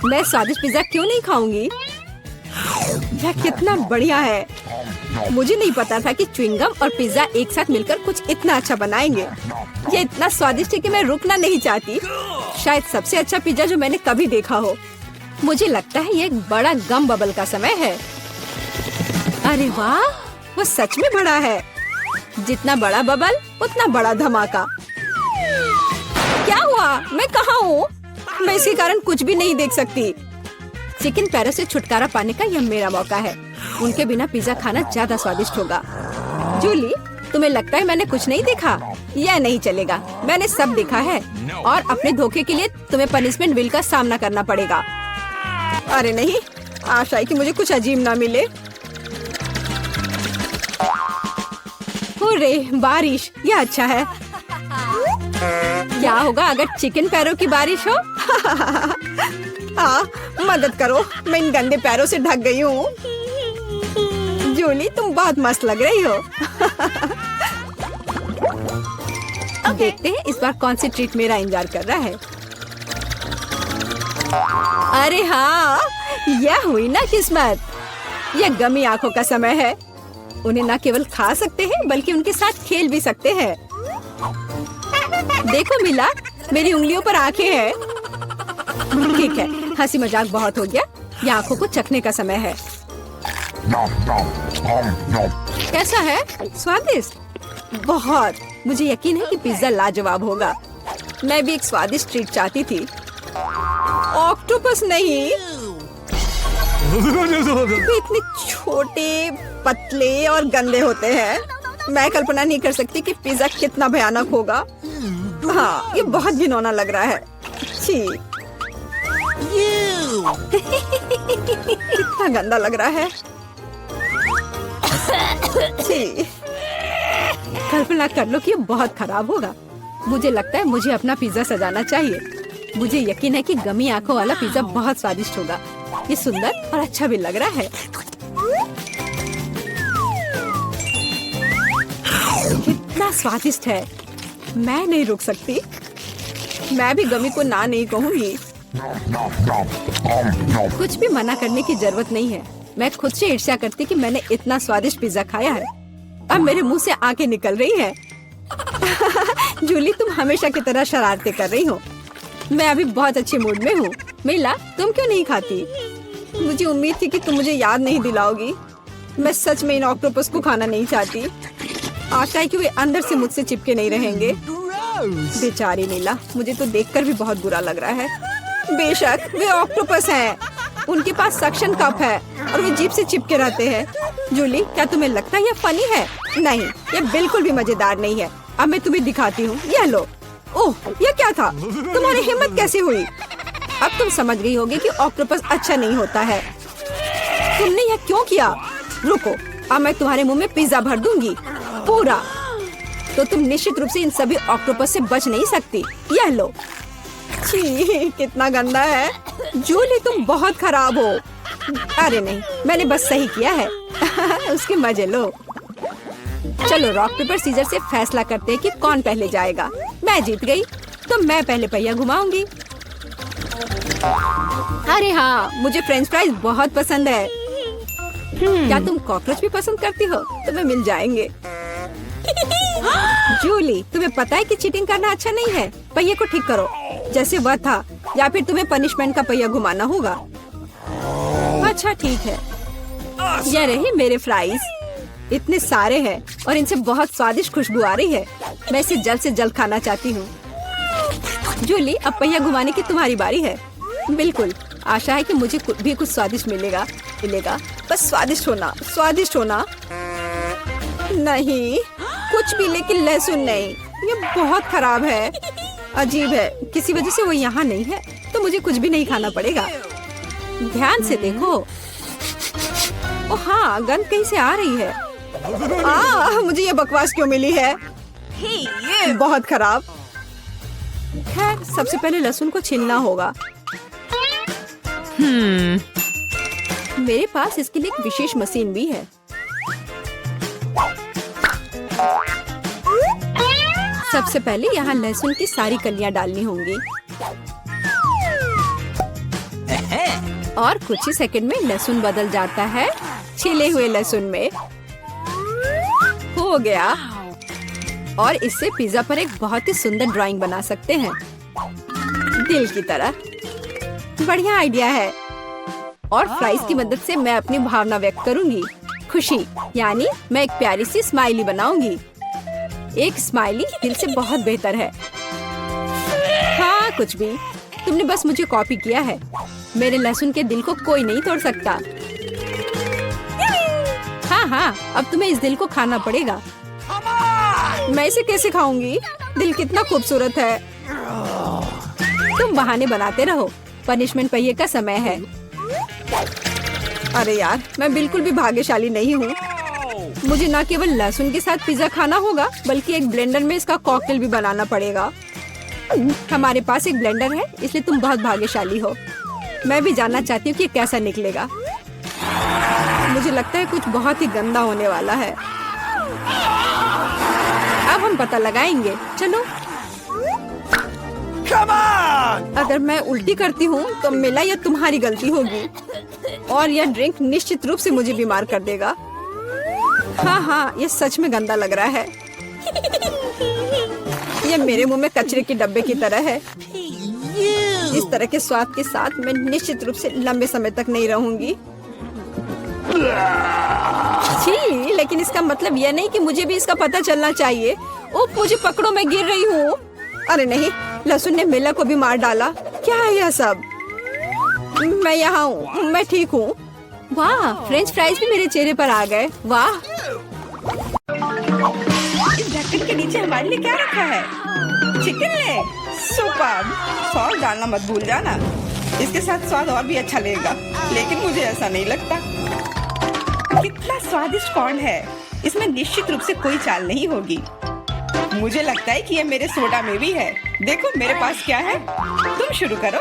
मैं स्वादिष्ट पिज्जा क्यों नहीं खाऊंगी। यह कितना बढ़िया है। मुझे नहीं पता था कि च्युइंगम और पिज्जा एक साथ मिलकर कुछ इतना अच्छा बनाएंगे। यह इतना स्वादिष्ट है कि मैं रुकना नहीं चाहती। शायद सबसे अच्छा पिज्जा जो मैंने कभी देखा हो। मुझे लगता है ये एक बड़ा गम बबल का समय है। अरे वाह, वो सच में बड़ा है। जितना बड़ा बबल उतना बड़ा धमाका। क्या हुआ? मैं कहाँ हूँ? मैं इसके कारण कुछ भी नहीं देख सकती। चिकन पैरों से छुटकारा पाने का यह मेरा मौका है। उनके बिना पिज्जा खाना ज्यादा स्वादिष्ट होगा। जूली, तुम्हें लगता है मैंने कुछ नहीं देखा? यह नहीं चलेगा, मैंने सब देखा है और अपने धोखे के लिए तुम्हें पनिशमेंट बिल का सामना करना पड़ेगा। अरे नहीं, आशा है कि मुझे कुछ अजीब ना मिले। हुर्रे, बारिश, यह अच्छा है। क्या होगा अगर चिकन पैरों की बारिश हो? मदद करो, मैं इन गंदे पैरों से ढक गई हूँ। जूली, तुम बहुत मस्त लग रही हो। देखते हैं इस बार कौन सी ट्रीट मेरा इंतजार कर रहा है। अरे हाँ, यह हुई ना किस्मत। यह गमी आंखों का समय है। उन्हें न केवल खा सकते हैं बल्कि उनके साथ खेल भी सकते हैं। देखो मिला, मेरी उंगलियों पर आंखें हैं। ठीक है, हंसी मजाक बहुत हो गया। ये आंखों को चखने का समय है। कैसा है? स्वादिष्ट? बहुत। मुझे यकीन है कि पिज्जा लाजवाब होगा। मैं भी एक स्वादिष्ट ट्रीट चाहती थी। ऑक्टोपस नहीं। वे इतने छोटे, पतले और गंदे होते हैं। मैं कल्पना नहीं कर सकती कि पिज्जा कितना भयानक होगा। हाँ, ये बहुत घिनौना लग रहा है। छी। कितना गंदा लग रहा है। छी। कल्पना कर लो कि ये बहुत खराब होगा। मुझे लगता है मुझे अपना पिज्जा सजाना चाहिए। मुझे यकीन है कि गमी आंखों वाला पिज्जा बहुत स्वादिष्ट होगा। ये सुंदर और अच्छा भी लग रहा है। कितना स्वादिष्ट है। मैं नहीं रुक सकती। मैं भी गमी को ना नहीं कहूँगी। कुछ भी मना करने की जरूरत नहीं है। मैं खुद से ईर्ष्या करती कि मैंने इतना स्वादिष्ट पिज्जा खाया है। अब मेरे मुंह से आंखें निकल रही है। जूली, तुम हमेशा की तरह शरारतें कर रही हो। मैं अभी बहुत अच्छे मूड में हूँ। मिला, तुम क्यों नहीं खाती? मुझे उम्मीद थी कि तुम मुझे याद नहीं दिलाओगी। मैं सच में इन ऑक्टोपस को खाना नहीं चाहती। आशा है कि वे अंदर से मुझसे चिपके नहीं रहेंगे। बेचारी नीला, मुझे तो देखकर भी बहुत बुरा लग रहा है। बेशक वे ऑक्टोपस हैं। उनके पास सक्शन कप है और वे जीभ से चिपके रहते हैं। जूली, क्या तुम्हें लगता है यह फनी है? नहीं, यह बिल्कुल भी मजेदार नहीं है। अब मैं तुम्हें दिखाती हूँ। यह लो। ओह, यह क्या था? तुम्हारी हिम्मत कैसे हुई? अब तुम समझ गई होगी कि ऑक्टोपस अच्छा नहीं होता है। तुमने यह क्यों किया? रुको, अब मैं तुम्हारे मुंह में पिज्जा भर दूंगी, पूरा। तो तुम निश्चित रूप से इन सभी ऑक्टोपस से बच नहीं सकती। यह लो। छी, कितना गंदा है। जूली, तुम बहुत खराब हो। अरे नहीं, मैंने बस सही किया है। उसके मजे लो। चलो रॉक पेपर सीजर से फैसला करते हैं कि कौन पहले जाएगा। मैं जीत गई तो मैं पहले पहिया घुमाऊंगी। अरे हाँ, मुझे फ्रेंच फ्राइज बहुत पसंद है। क्या तुम कॉकरोच भी पसंद करती हो? तुम्हें मिल जाएंगे। जूली, तुम्हें पता है कि चीटिंग करना अच्छा नहीं है। पहिए को ठीक करो जैसे वह था, या फिर तुम्हें पनिशमेंट का पहिया घुमाना होगा। अच्छा ठीक है। ये रहे मेरे फ्राइज। इतने सारे हैं और इनसे बहुत स्वादिष्ट खुशबू आ रही है। मैं इसे जल्द से जल्द खाना चाहती हूँ। जूली, अब पहिया घुमाने की तुम्हारी बारी है। बिल्कुल, आशा है कि मुझे भी कुछ स्वादिष्ट मिलेगा। बस स्वादिष्ट होना। नहीं, कुछ भी, लेकिन लहसुन नहीं। ये बहुत खराब है। अजीब है, किसी वजह से वो यहाँ नहीं है तो मुझे कुछ भी नहीं खाना पड़ेगा। ध्यान से देखो। ओ हाँ, गंध कहीं से आ रही है। मुझे ये बकवास क्यों मिली है? ये बहुत खराब। खैर, सबसे पहले लहसुन को छीलना होगा। मेरे पास इसके लिए एक विशेष मशीन भी है। सबसे पहले यहाँ लहसुन की सारी कलियां डालनी होंगी। और कुछ ही सेकंड में लहसुन बदल जाता है छिले हुए लहसुन में। हो गया। और इससे पिज्जा पर एक बहुत ही सुंदर ड्राइंग बना सकते हैं, दिल की तरह। बढ़िया आइडिया है। और फ्राइज की मदद से मैं अपनी भावना व्यक्त करूंगी, खुशी। यानी मैं एक प्यारी सी स्माइली बनाऊंगी। एक स्माइली दिल से बहुत बेहतर है। हाँ, कुछ भी। तुमने बस मुझे कॉपी किया है। मेरे लहसुन के दिल को कोई नहीं तोड़ सकता। हाँ हाँ, अब तुम्हें इस दिल को खाना पड़ेगा। मैं इसे कैसे खाऊंगी? दिल कितना खूबसूरत है। तुम बहाने बनाते रहो। पनिशमेंट पहिए का समय है। अरे यार, मैं बिल्कुल भी भाग्यशाली नहीं हूँ। मुझे न केवल लहसुन के साथ पिज्जा खाना होगा, बल्कि एक ब्लेंडर में इसका कॉकटेल भी बनाना पड़ेगा। हमारे पास एक ब्लेंडर है, इसलिए तुम बहुत भाग्यशाली हो। मैं भी जानना चाहती हूँ कि कैसा निकलेगा। मुझे लगता है कुछ बहुत ही गंदा होने वाला है। अब हम पता लगाएंगे। चलो। अगर मैं उल्टी करती हूँ तो मेरा या तुम्हारी गलती होगी, और यह ड्रिंक निश्चित रूप से मुझे बीमार कर देगा। हाँ हाँ, ये सच में गंदा लग रहा है। ये मेरे मुंह में कचरे के डब्बे की तरह है। इस तरह के स्वाद के साथ मैं निश्चित रूप से लंबे समय तक नहीं रहूंगी। छी, लेकिन इसका मतलब यह नहीं कि मुझे भी इसका पता चलना चाहिए। ओह, मुझे पकड़ो, मैं गिर रही हूँ। अरे नहीं, लहसुन ने मेला को भी मार डाला। क्या है यह सब? मैं यहाँ हूँ, मैं ठीक हूँ। वाह, फ्रेंच फ्राइज भी मेरे चेहरे पर आ गए। वाह। इस जैकेट के नीचे हमारे लिए क्या रखा है? Chicken leg. सुपर। सॉस डालना मत भूल जाना, इसके साथ स्वाद और भी अच्छा लगेगा। लेकिन मुझे ऐसा नहीं लगता। कितना स्वादिष्ट कॉर्न है। इसमें निश्चित रूप से कोई चाल नहीं होगी। मुझे लगता है कि ये मेरे सोडा में भी है। देखो मेरे पास क्या है। तुम शुरू करो।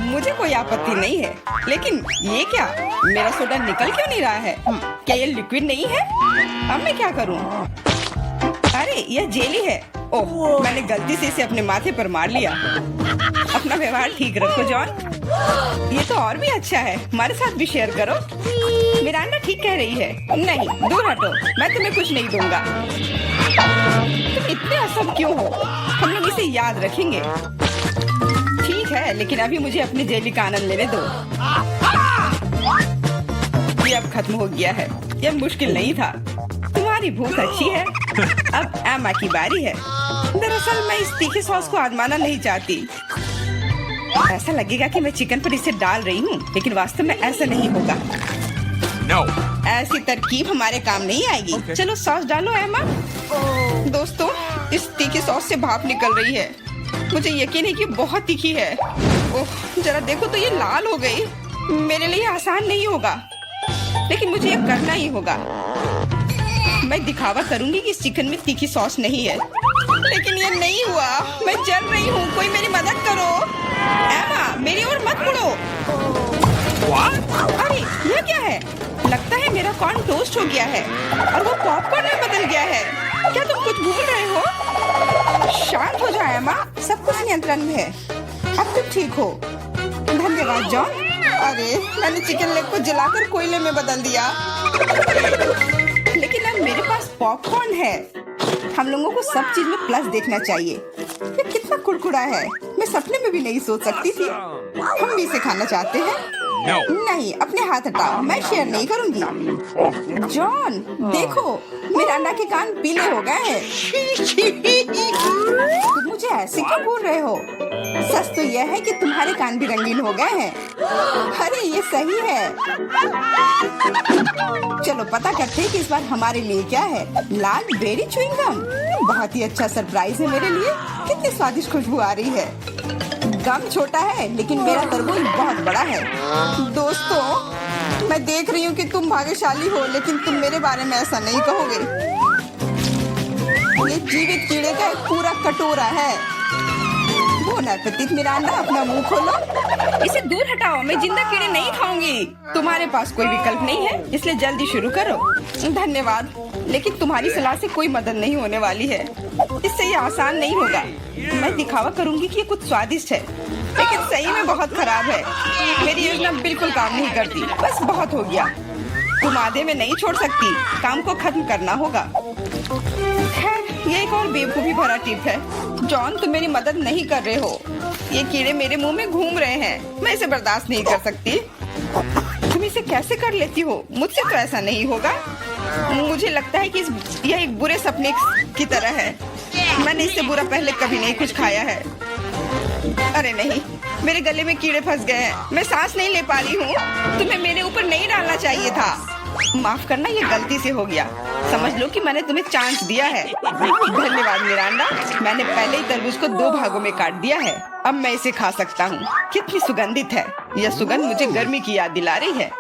मुझे कोई आपत्ति नहीं है, लेकिन ये क्या? मेरा सोडा निकल क्यों नहीं रहा है? क्या ये लिक्विड नहीं है? अब मैं क्या करूं? अरे यह जेली है। ओह, मैंने गलती से इसे अपने माथे पर मार लिया। अपना व्यवहार ठीक रखो जॉन। ये तो और भी अच्छा है। हमारे साथ भी शेयर करो। मिरांडा ठीक कह रही है। नहीं, दूर हटो, मैं तुम्हें कुछ नहीं दूंगा। तुम इतने असम क्यों हो? हम लोग इसे याद रखेंगे। ठीक है, लेकिन अभी मुझे अपनी जेली का आनंद लेने दो। ये अब खत्म हो गया है। यह मुश्किल नहीं था। तुम्हारी भूख अच्छी है। अब एमा की बारी है। दरअसल मैं इस तीखे सॉस को आजमाना नहीं चाहती। ऐसा लगेगा कि मैं चिकन पर इसे डाल रही हूँ, लेकिन वास्तव में ऐसा नहीं होगा। No. ऐसी तरकीब हमारे काम नहीं आएगी। Okay. चलो सॉस डालो एमा। दोस्तों, इस तीखी सॉस से भाप निकल रही है। मुझे यकीन है कि बहुत तीखी है। ओह, जरा देखो तो ये लाल हो गई। मेरे लिए आसान नहीं होगा, लेकिन मुझे ये करना ही होगा। मैं दिखावा करूंगी कि इस चिकन में तीखी सॉस नहीं है, लेकिन ये नहीं हुआ। मैं जल रही हूँ, कोई मेरी मदद करो। एमा, मेरी ओर मत मुड़ो। अरे यह क्या है? लगता है मेरा कॉर्न टोस्ट हो गया है और वो पॉपकॉर्न में बदल गया है। क्या तुम कुछ भूल रहे हो? शांत हो जाओ एमा, सब कुछ नियंत्रण में है। अब तुम ठीक हो। धन्यवाद जॉन। अरे मैंने चिकन लेग को जलाकर कोयले में बदल दिया। लेकिन अब मेरे पास पॉपकॉर्न है। हम लोगों को सब चीज में प्लस देखना चाहिए। ये कितना कुड़कुड़ा है, मैं सपने में भी नहीं सोच सकती थी। हम भी इसे खाना चाहते हैं। No. नहीं, अपने हाथ हटाओ, मैं शेयर नहीं करूंगी। जॉन, देखो मिरांडा के कान पीले हो गए हैं। तुम मुझे ऐसे क्यों बोल रहे हो? सच तो यह है कि तुम्हारे कान भी रंगीन हो गए हैं। अरे ये सही है। चलो पता करते हैं कि इस बार हमारे लिए क्या है। लाल बेरी च्युइंग गम। बहुत ही अच्छा सरप्राइज है मेरे लिए। कितनी स्वादिष्ट खुशबू आ रही है। गम छोटा है, लेकिन मेरा तरबूज बहुत बड़ा है। दोस्तों, मैं देख रही हूँ कि तुम भाग्यशाली हो, लेकिन तुम मेरे बारे में ऐसा नहीं कहोगे। ये जीवित कीड़े का एक पूरा कटोरा है। बोन एपेटिट मिरांडा, अपना मुंह खोलो। इसे दूर हटाओ, मैं जिंदा कीड़े नहीं खाऊंगी। तुम्हारे पास कोई विकल्प नहीं है, इसलिए जल्दी शुरू करो। धन्यवाद, लेकिन तुम्हारी सलाह से कोई मदद नहीं होने वाली है। इससे ये आसान नहीं होगा। मैं दिखावा करूंगी कि ये कुछ स्वादिष्ट है, लेकिन सही में बहुत खराब है। मेरी योजना बिल्कुल काम नहीं करती। बस बहुत हो गया, तुम आधे में नहीं छोड़ सकती, काम को खत्म करना होगा। खैर, ये एक और बेवकूफी भरा टिप है। जॉन, तुम मेरी मदद नहीं कर रहे हो। ये कीड़े मेरे मुंह में घूम रहे हैं, मैं इसे बर्दाश्त नहीं कर सकती। तुम इसे कैसे कर लेती हो? मुझसे तो ऐसा नहीं होगा। मुझे लगता है कि यह एक बुरे सपने की तरह है। मैंने इससे बुरा पहले कभी नहीं कुछ खाया है। अरे नहीं, मेरे गले में कीड़े फंस गए हैं, मैं सांस नहीं ले पा रही हूँ। तुम्हें मेरे ऊपर नहीं डालना चाहिए था। माफ करना, ये गलती से हो गया। समझ लो कि मैंने तुम्हें चांस दिया है। धन्यवाद मिरांडा, मैंने पहले ही तरबूज को 2 भागों में काट दिया है। अब मैं इसे खा सकता हूँ। कितनी सुगंधित है। यह सुगंध मुझे गर्मी की याद दिला रही है।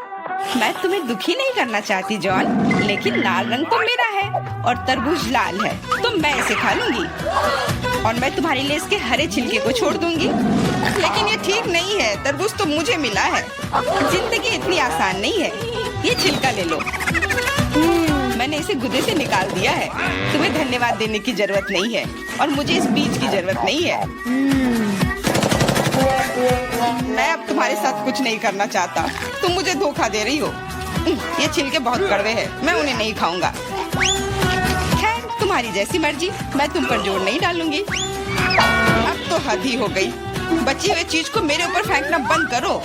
मैं तुम्हें दुखी नहीं करना चाहती जॉन, लेकिन लाल रंग तो मेरा है और तरबूज लाल है, तो मैं इसे खा लूंगी और मैं तुम्हारे लिए इसके हरे छिलके को छोड़ दूंगी। लेकिन ये ठीक नहीं है, तरबूज तो मुझे मिला है। जिंदगी इतनी आसान नहीं है। ये छिलका ले लो। मैंने इसे गुदे से निकाल दिया है। तुम्हें धन्यवाद देने की जरूरत नहीं है और मुझे इस बीज की जरूरत नहीं है। मैं अब तुम्हारे साथ कुछ नहीं करना चाहता। तुम मुझे धोखा दे रही हो। ये छिलके बहुत कड़वे हैं, मैं उन्हें नहीं खाऊंगा। खैर, तुम्हारी जैसी मर्जी, मैं तुम पर जोर नहीं डालूंगी। अब तो हद ही हो गई। बची हुई चीज को मेरे ऊपर फेंकना बंद करो।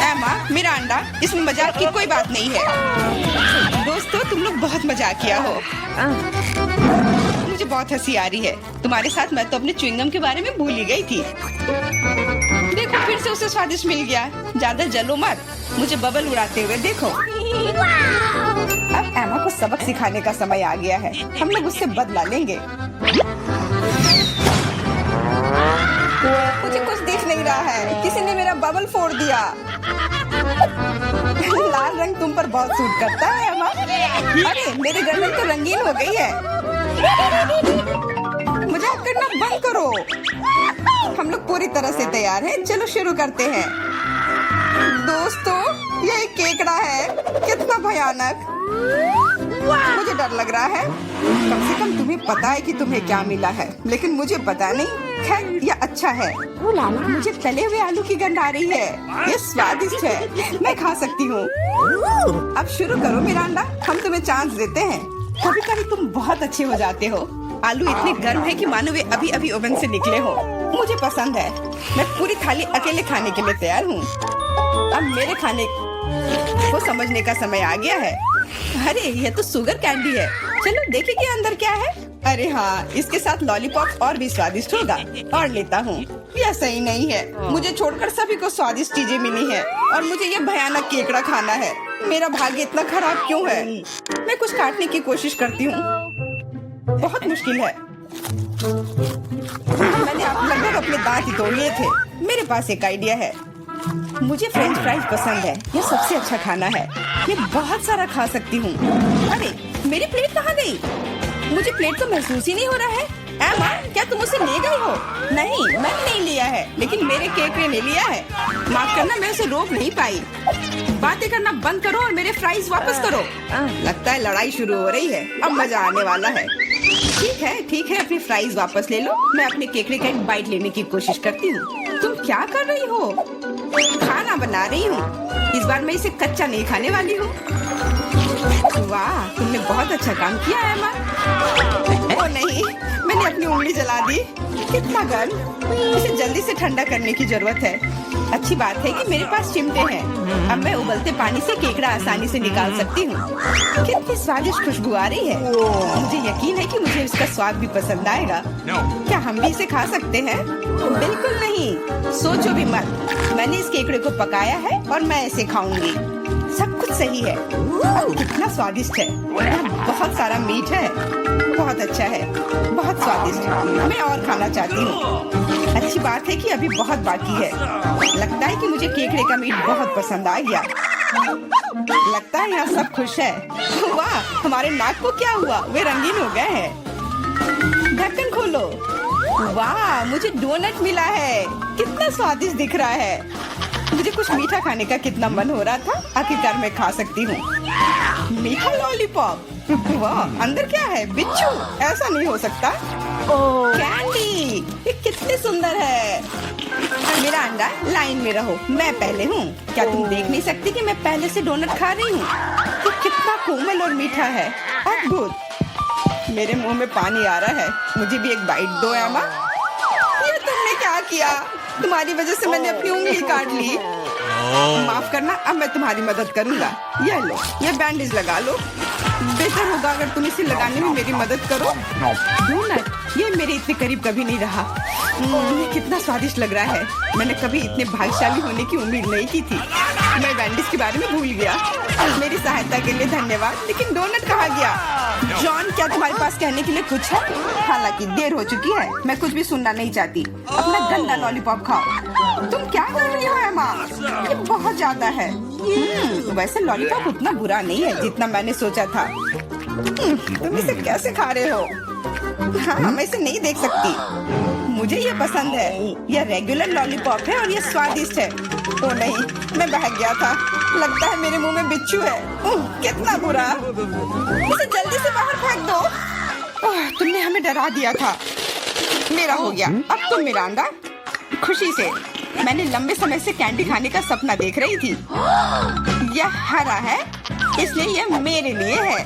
एमा, मिरांडा, इसमें मजाक की कोई बात नहीं है। दोस्तों, तुम लोग बहुत मजाक किया हो। मुझे बहुत हंसी आ रही है। तुम्हारे साथ मैं तो अपने च्युइंगम के बारे में भूल ही गई थी। देखो, फिर से उसे स्वादिष्ट मिल गया। ज्यादा जलो मत, मुझे बबल उड़ाते हुए देखो। अब एमा को सबक सिखाने का समय आ गया है। हम लोग उससे बदला लेंगे। मुझे कुछ दिख नहीं रहा है। किसी ने मेरा बबल फोड़ दिया। लाल रंग तुम पर बहुत सूट करता है एमा। अरे, मेरी गर्दन तो रंगीन हो गई है। मजाक करना बंद करो। हम लोग पूरी तरह से तैयार हैं। चलो शुरू करते हैं। दोस्तों, ये एक केकड़ा है। कितना भयानक। मुझे डर लग रहा है। कम से कम तुम्हें पता है कि तुम्हें क्या मिला है, लेकिन मुझे पता नहीं। खैर, यह अच्छा है। मुझे तले हुए आलू की गंध आ रही है। ये स्वादिष्ट है, मैं खा सकती हूँ। अब शुरू करो मिरांडा, हम तुम्हें चांस देते हैं। कभी कभी तुम बहुत अच्छे हो जाते हो। आलू इतने गर्म है कि मानो वे अभी अभी ओवन से निकले हो। मुझे पसंद है। मैं पूरी थाली अकेले खाने के लिए तैयार हूँ। अब मेरे खाने को समझने का समय आ गया है। अरे, यह तो शुगर कैंडी है। चलो देखें कि अंदर क्या है। अरे हाँ, इसके साथ लॉलीपॉप और भी स्वादिष्ट होगा। और लेता हूँ। यह सही नहीं है। मुझे छोड़कर सभी को स्वादिष्ट चीजें मिली हैं और मुझे यह भयानक केकड़ा खाना है। मेरा भाग्य इतना खराब क्यों है? मैं कुछ काटने की कोशिश करती हूँ। बहुत मुश्किल है। मैंने लगभग अपने दांत ही तोड़ लिए थे। मेरे पास एक आइडिया है। मुझे फ्रेंच फ्राइज पसंद है। यह सबसे अच्छा खाना है। मैं बहुत सारा खा सकती हूँ। अरे, मेरी प्लेट कहाँ गई? मुझे प्लेट तो महसूस ही नहीं हो रहा है। एमा, क्या तुम उसे ले गई हो? नहीं, मैंने नहीं लिया है, लेकिन मेरे केकड़े ने लिया है। माफ करना, मैं उसे रोक नहीं पाई। बातें करना बंद करो और मेरे फ्राइज वापस करो। लगता है लड़ाई शुरू हो रही है। अब मजा आने वाला है। ठीक है, अपनी फ्राइज वापस ले लो। मैं अपने केकड़े का एक बाइट लेने की कोशिश करती हूँ। तुम क्या कर रही हो? खाना बना रही हूँ। इस बार मैं इसे कच्चा नहीं खाने वाली हूँ। वाह, तुमने बहुत अच्छा काम किया है एमा। ओ नहीं, मैंने अपनी उंगली जला दी। कितना गर्म। इसे जल्दी से ठंडा करने की जरूरत है। अच्छी बात है कि मेरे पास चिमटे हैं। अब मैं उबलते पानी से केकड़ा आसानी से निकाल सकती हूँ। कितनी स्वादिष्ट खुशबू आ रही है। मुझे यकीन है कि मुझे इसका स्वाद भी पसंद आएगा। क्या हम भी इसे खा सकते हैं? बिल्कुल नहीं, सोचो भी मत। मैंने इस केकड़े को पकाया है और मैं इसे खाऊंगी। सब कुछ सही है। कितना स्वादिष्ट है। बहुत सारा मीठ है। बहुत अच्छा है, बहुत स्वादिष्ट। मैं और खाना चाहती हूँ। अच्छी बात है कि अभी बहुत बाकी है। लगता है कि मुझे केकड़े का मीट बहुत पसंद आ गया। लगता है यहाँ सब खुश है। वाह, हमारे नाक को क्या हुआ? वे रंगीन हो गए हैं। ढक्कन खोलो। वाह, मुझे डोनट मिला है। कितना स्वादिष्ट दिख रहा है। मुझे कुछ मीठा खाने का कितना मन हो रहा था, आखिरकार मैं खा सकती हूँ। मीठा लॉलीपॉप, वाह, अंदर क्या है? बिच्छू? ऐसा नहीं हो सकता। कैंडी, ये कितनी सुंदर है। मेरा अंडा, लाइन में रहो, मैं पहले हूँ। क्या तुम देख नहीं सकती कि मैं पहले से डोनट खा रही हूँ? ये कितना कोमल और मीठा है, अद्भुत। मेरे मुंह में पानी आ रहा है। मुझे भी एक बाइट दो एमा। ये तुमने क्या किया? तुम्हारी वजह से मैंने अपनी उंगली काट ली। माफ करना, अब मैं तुम्हारी मदद करूंगा। ये लो, ये बैंडेज लगा लो। बेहतर होगा अगर तुम इसे लगाने में मेरी मदद करो। डोनट, ये मेरे इतने करीब कभी नहीं रहा। ये कितना स्वादिष्ट लग रहा है। मैंने कभी इतने भाग्यशाली होने की उम्मीद नहीं की थी। मैं बैंडेज के बारे में भूल गया। मेरी सहायता के लिए धन्यवाद, लेकिन डोनट कहाँ गया? जॉन, क्या तुम्हारे पास कहने के लिए कुछ है? हालांकि देर हो चुकी है, मैं कुछ भी सुनना नहीं चाहती। अपना गंदा लॉलीपॉप खाओ। तुम क्या कर रही हो एमा? ये बहुत ज्यादा है। वैसे लॉलीपॉप उतना बुरा नहीं है जितना मैंने सोचा था। तुम इसे कैसे खा रहे हो? हाँ, मैं इसे नहीं देख सकती। मुझे ये पसंद है। यह रेगुलर लॉलीपॉप है और ये स्वादिष्ट है। ओ नहीं, मैं बहक गया था। लगता है मेरे मुंह में बिच्छू है। कितना बुरा। इसे जल्दी से बाहर फेंक दो। तुमने हमें डरा दिया था। मेरा हो गया। अब तुम मेरा अंडा। खुशी से। मैंने लंबे समय से कैंडी खाने का सपना देख रही थी। यह हरा है, इसलिए यह मेरे लिए है।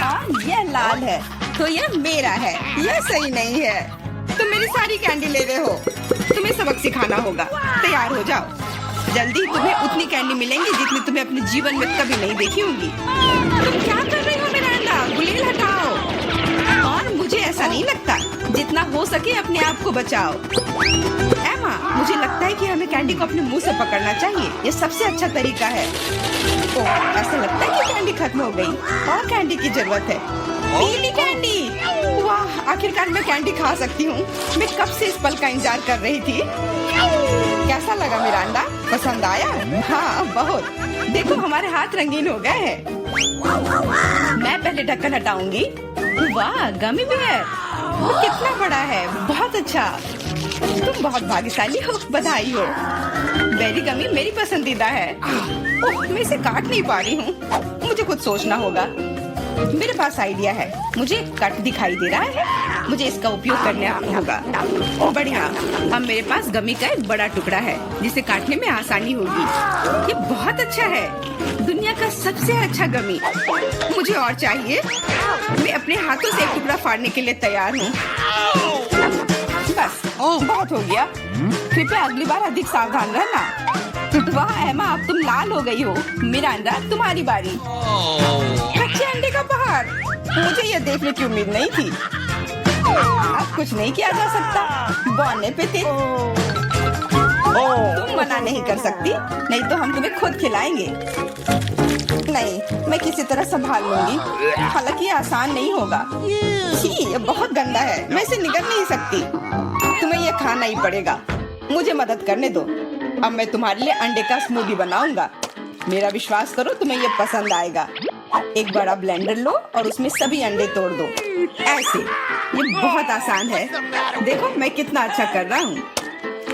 और यह लाल है, तो यह मेरा है। यह सही नहीं है। तुम मेरी सारी कैंडी ले रहे हो। तुम्हें सबक सिखाना होगा। तैयार हो जाओ। जल्दी तुम्हें उतनी कैंडी मिलेंगी जितनी तुम्हें अपने जीवन में कभी नहीं देखी होंगी। तुम क्या कर रही हो मेरा अंडा? गुलेल हटाओ। और मुझे ऐसा नहीं लगता। जितना हो सके अपने आप को बचाओ। एमा, मुझे लगता है कि हमें कैंडी को अपने मुंह से पकड़ना चाहिए। ये सबसे अच्छा तरीका है। ऐसा लगता है कि कैंडी खत्म हो गई और कैंडी की जरूरत है। पीली कैंडी, वाह, आखिरकार मैं कैंडी खा सकती हूँ। मैं कब से इस पल का इंतजार कर रही थी। कैसा लगा मेरा अंडा? पसंद आया? हाँ, बहुत। देखो, हमारे हाथ रंगीन हो गए हैं। मैं पहले ढक्कन हटाऊंगी। वाह, गमी बेयर, वो कितना बड़ा है। बहुत अच्छा। तुम बहुत भाग्यशाली हो। बधाई हो। बेरी गमी मेरी पसंदीदा है। ओह, मैं इसे काट नहीं पा रही हूँ। मुझे कुछ सोचना होगा। मेरे पास आइडिया है। मुझे कट दिखाई दे रहा है। मुझे इसका उपयोग करना होगा। बढ़िया। अब मेरे पास गमी का एक बड़ा टुकड़ा है जिसे काटने में आसानी होगी। ये बहुत अच्छा है। दुनिया का सबसे अच्छा गमी। मुझे और चाहिए। मैं अपने हाथों से एक टुकड़ा फाड़ने के लिए तैयार हूँ। बस, बहुत हो गया। कृपया अगली बार अधिक सावधान रहना। वाह एमा, अब तुम लाल हो गई हो। मेरा अंडा, तुम्हारी बारी। कच्चे अंडे का पहाड़। मुझे ये देखने की उम्मीद नहीं थी। अब कुछ नहीं किया जा सकता। बौने पे थे। तुम मना नहीं कर सकती, नहीं तो हम तुम्हें खुद खिलाएंगे। नहीं, मैं किसी तरह संभाल लूंगी। हालांकि ये आसान नहीं होगा। छी, ये बहुत गंदा है। मैं इसे निगल नहीं सकती। तुम्हें ये खाना ही पड़ेगा। मुझे मदद करने दो। अब मैं तुम्हारे लिए अंडे का स्मूदी बनाऊंगा। मेरा विश्वास करो, तुम्हें ये पसंद आएगा। एक बड़ा ब्लेंडर लो और उसमें सभी अंडे तोड़ दो। ऐसे। ये बहुत आसान है। देखो मैं कितना अच्छा कर रहा हूँ।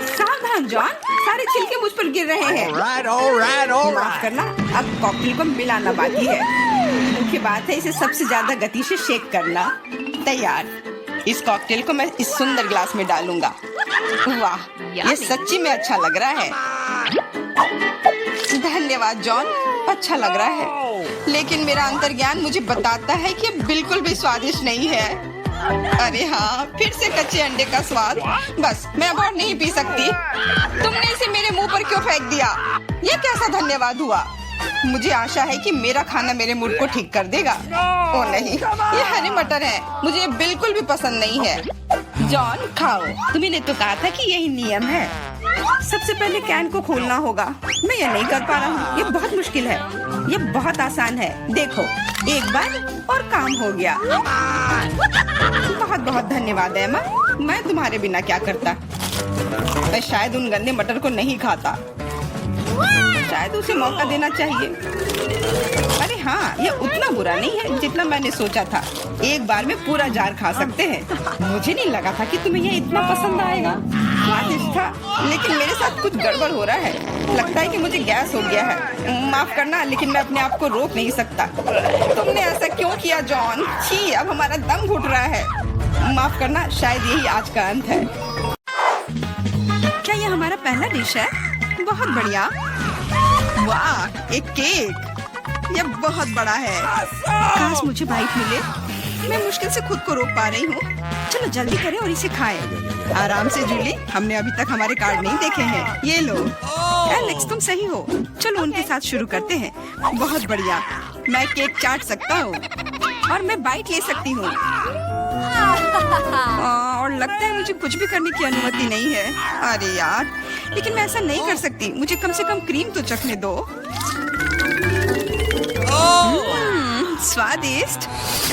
सावधान जॉन, सारे छिलके मुझ पर गिर रहे हैं। माफ करना, अब कॉकटेल को मिलाना बाकी है। मुख्य बात है इसे सबसे ज्यादा गति से शेक करना। तैयार। इस कॉकटेल को मैं इस सुंदर ग्लास में डालूंगा। वाह, ये सच्ची में अच्छा लग रहा है। धन्यवाद जॉन, अच्छा लग रहा है। लेकिन मेरा अंतर्ज्ञान मुझे बताता है कि ये बिल्कुल भी स्वादिष्ट नहीं है। अरे हाँ, फिर से कच्चे अंडे का स्वाद। बस, मैं अब और नहीं पी सकती। तुमने इसे मेरे मुंह पर क्यों फेंक दिया? ये कैसा धन्यवाद हुआ? मुझे आशा है कि मेरा खाना मेरे मूड को ठीक कर देगा। ओ नहीं, ये हरे मटर है। मुझे ये बिल्कुल भी पसंद नहीं है। जॉन, खाओ। तुम्हें तो कहा था कि यही नियम है। सबसे पहले कैन को खोलना होगा। मैं ये नहीं कर पा रहा हूँ। ये बहुत मुश्किल है। ये बहुत आसान है। देखो, एक बार और काम हो गया। बहुत बहुत धन्यवाद एमा। मैं तुम्हारे बिना क्या करता। मैं शायद उन गंदे मटर को नहीं खाता। शायद उसे मौका देना चाहिए। अरे हाँ, ये उतना बुरा नहीं है जितना मैंने सोचा था। एक बार में पूरा जार खा सकते हैं। मुझे नहीं लगा था कि तुम्हें ये इतना पसंद आएगा। स्वादिष्ट था, लेकिन मेरे साथ कुछ गड़बड़ हो रहा है। लगता है कि मुझे गैस हो गया है। माफ करना, लेकिन मैं अपने आप को रोक नहीं सकता। तुमने ऐसा क्यों किया जॉन? छी, अब हमारा दम घुट रहा है। माफ करना, शायद यही आज का अंत है। क्या ये हमारा पहला डिश है? बहुत बढ़िया। वाह, एक केक। यह बहुत बड़ा है। काश मुझे बाइट मिले। मैं मुश्किल से खुद को रोक पा रही हूँ। चलो जल्दी करें और इसे खाएं। आराम से जूली, हमने अभी तक हमारे कार्ड नहीं देखे हैं। ये लो। एलेक्स, तुम सही हो। चलो उनके साथ शुरू करते हैं। बहुत बढ़िया। मैं केक चाट सकता हूँ और मैं बाइट ले सकती हूँ। और लगता है मुझे कुछ भी करने की अनुमति नहीं है। अरे यार, लेकिन मैं ऐसा नहीं कर सकती। मुझे कम से कम क्रीम तो चखने दो। स्वादिष्ट।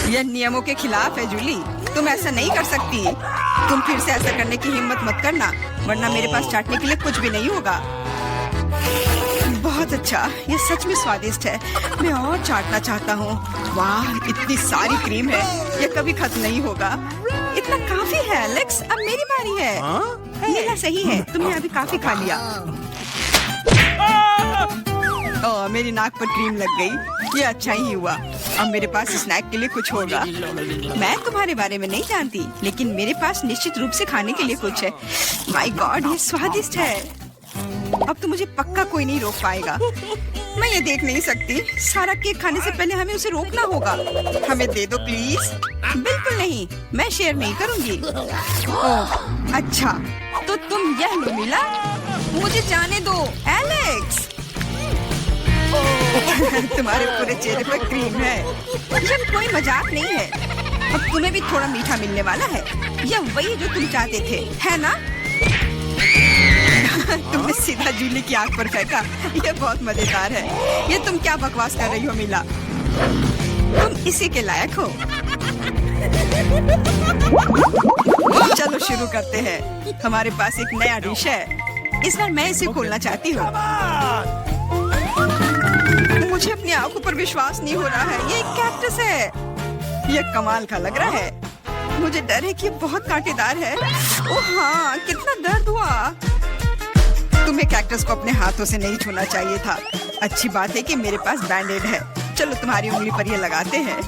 यह नियमों के खिलाफ है जूली। तुम ऐसा नहीं कर सकती। तुम फिर से ऐसा करने की हिम्मत मत करना, वरना मेरे पास चाटने के लिए कुछ भी नहीं होगा। बहुत अच्छा, ये सच में स्वादिष्ट है। मैं और चाटना चाहता हूँ। वाह, इतनी सारी क्रीम है, ये कभी खत्म नहीं होगा। इतना काफी है एलेक्स, अब मेरी बारी है। ये ना सही है, तुमने अभी काफी खा लिया। ओह, मेरी नाक पर क्रीम लग गई। ये अच्छा ही हुआ। अब मेरे पास स्नैक के लिए कुछ होगा। मैं तुम्हारे बारे में नहीं जानती, लेकिन मेरे पास निश्चित रूप से खाने के लिए कुछ है। माय गॉड, ये स्वादिष्ट है। अब तो मुझे पक्का कोई नहीं रोक पाएगा। मैं ये देख नहीं सकती। सारा केक खाने से पहले हमें उसे रोकना होगा। हमें दे दो प्लीज। बिल्कुल नहीं, मैं शेयर नहीं करूंगी। ओह, अच्छा, तो तुम यह लो मिला। मुझे जाने दो एलेक्स। तुम्हारे पूरे चेहरे पर क्रीम है। यह कोई मजाक नहीं है। अब तुम्हें भी थोड़ा मीठा मिलने वाला है। यह वही जो तुम चाहते थे, है ना? तुमने सीधा जूली की आंख पर फेंका। यह बहुत मजेदार है। ये तुम क्या बकवास कर रही हो मिला? तुम इसी के लायक हो। चलो शुरू करते हैं। हमारे पास एक नया डिश है। इस बार मैं इसे खोलना चाहती हूँ। मुझे अपनी आंखों पर विश्वास नहीं हो रहा है। ये एक कैक्टस है। यह कमाल का लग रहा है। मुझे डर है कि ये बहुत कांटेदार है। ओह हाँ, कितना दर्द हुआ। तुम्हें कैक्टस को अपने हाथों से नहीं छूना चाहिए था। अच्छी बात है कि मेरे पास बैंडेड है। चलो तुम्हारी उंगली पर ये लगाते हैं।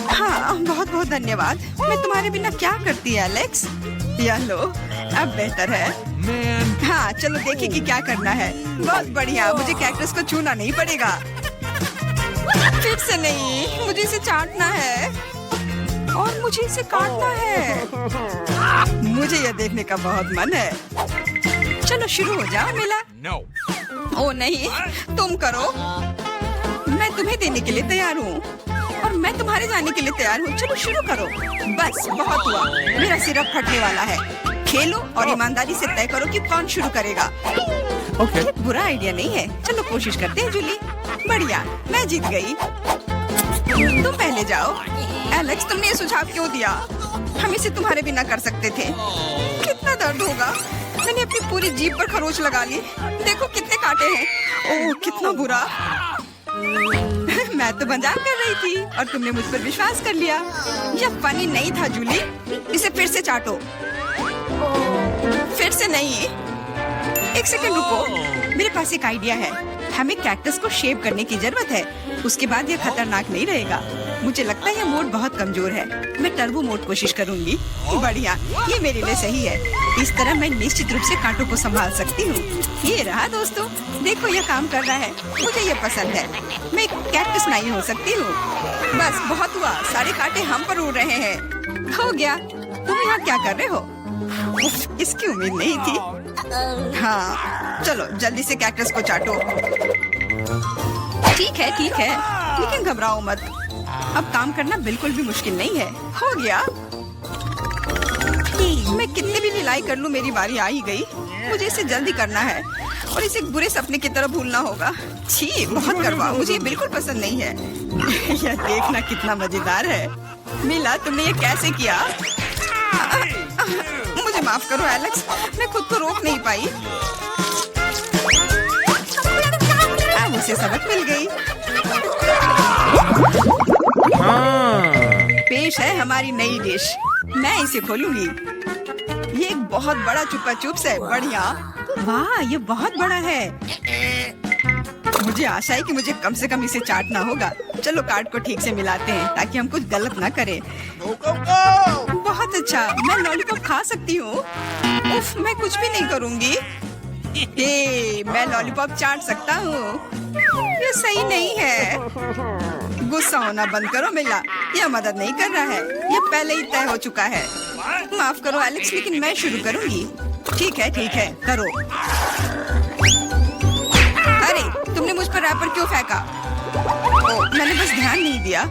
हाँ, बहुत बहुत धन्यवाद। मैं तुम्हारे बिना क्या करती है एलेक्स? यह लो, अब बेहतर है। हाँ, चलो देखें कि क्या करना है। बहुत बढ़िया, मुझे कैक्टस को छूना नहीं पड़ेगा। फिर से नहीं, मुझे इसे चाटना है और मुझे इसे काटना है। मुझे यह देखने का बहुत मन है। चलो शुरू हो जाओ मिला। ओ नहीं, तुम करो। मैं तुम्हें देने के लिए तैयार हूँ और मैं तुम्हारे जाने के लिए तैयार हूँ। चलो शुरू करो। बस बहुत हुआ, मेरा सिर अब फटने वाला है। खेलो और ईमानदारी से तय करो कि कौन शुरू करेगा। ओके, बुरा आइडिया नहीं है। चलो कोशिश करते हैं जूली। बढ़िया, मैं जीत गई। तुम पहले जाओ। एलेक्स, तुमने ये सुझाव क्यों दिया? हम इसे तुम्हारे बिना कर सकते थे। कितना दर्द होगा। मैंने अपनी पूरी जीभ पर खरोच लगा ली। देखो कितने कांटे हैं। ओह, कितना बुरा। मैं तो मजाक कर रही थी और तुमने मुझ पर विश्वास कर लिया। यह फनी नहीं था जूली। इसे फिर से चाटो। फिर से नहीं। एक सेकंड रुको, मेरे पास एक आइडिया है। हमें कैक्टस को शेव करने की जरूरत है। उसके बाद यह खतरनाक नहीं रहेगा। मुझे लगता है यह मोड बहुत कमजोर है। मैं टर्बो मोड कोशिश करूंगी। बढ़िया, ये मेरे लिए सही है। इस तरह मैं निश्चित रूप से कांटों को संभाल सकती हूँ। ये रहा दोस्तों, देखो यह काम कर रहा है। मुझे ये पसंद है। मैं एक कैक्टस नहीं हो सकती हूँ। बस बहुत हुआ, सारे कांटे हम पर उड़ रहे हैं। हो गया। तुम यहाँ क्या कर रहे हो? उफ, इसकी उम्मीद नहीं थी। हाँ, चलो जल्दी से कैक्टस को चाटो। ठीक है, लेकिन घबराओ मत। अब काम करना बिल्कुल भी मुश्किल नहीं है। हो गया। मैं कितने भी ढिलाई कर लूं, मेरी बारी आ ही गई। मुझे इसे जल्दी करना है और इसे एक बुरे सपने की तरह भूलना होगा। छी, बहुत कड़वा, मुझे ये बिल्कुल पसंद नहीं है। यह देखना कितना मजेदार है। मिला, तुमने ये कैसे किया? मुझे माफ करो एलेक्स, मैं खुद को रोक नहीं पाई। अब उसे सबक मिल गई। पेश है हमारी नई डिश। मैं इसे खोलूंगी। ये एक बहुत बड़ा चुपा चुप्स है। बढ़िया। वाह, ये बहुत बड़ा है। मुझे आशा है कि मुझे कम से कम इसे चाटना होगा। चलो कार्ड को ठीक से मिलाते हैं ताकि हम कुछ गलत ना करें। बहुत अच्छा, मैं लॉलीपॉप खा सकती हूँ। उफ, मैं कुछ भी नहीं करूँगी। मैं लॉलीपॉप चाट सकता हूँ। ये सही नहीं है। गुस्सा होना बंद करो मिला। यह मदद नहीं कर रहा है। यह पहले ही तय हो चुका है। माफ करो एलेक्स, लेकिन मैं शुरू करूँगी। ठीक है, करो। अरे, तुमने मुझ पर रैपर क्यों फेंका? मैंने बस ध्यान नहीं दिया।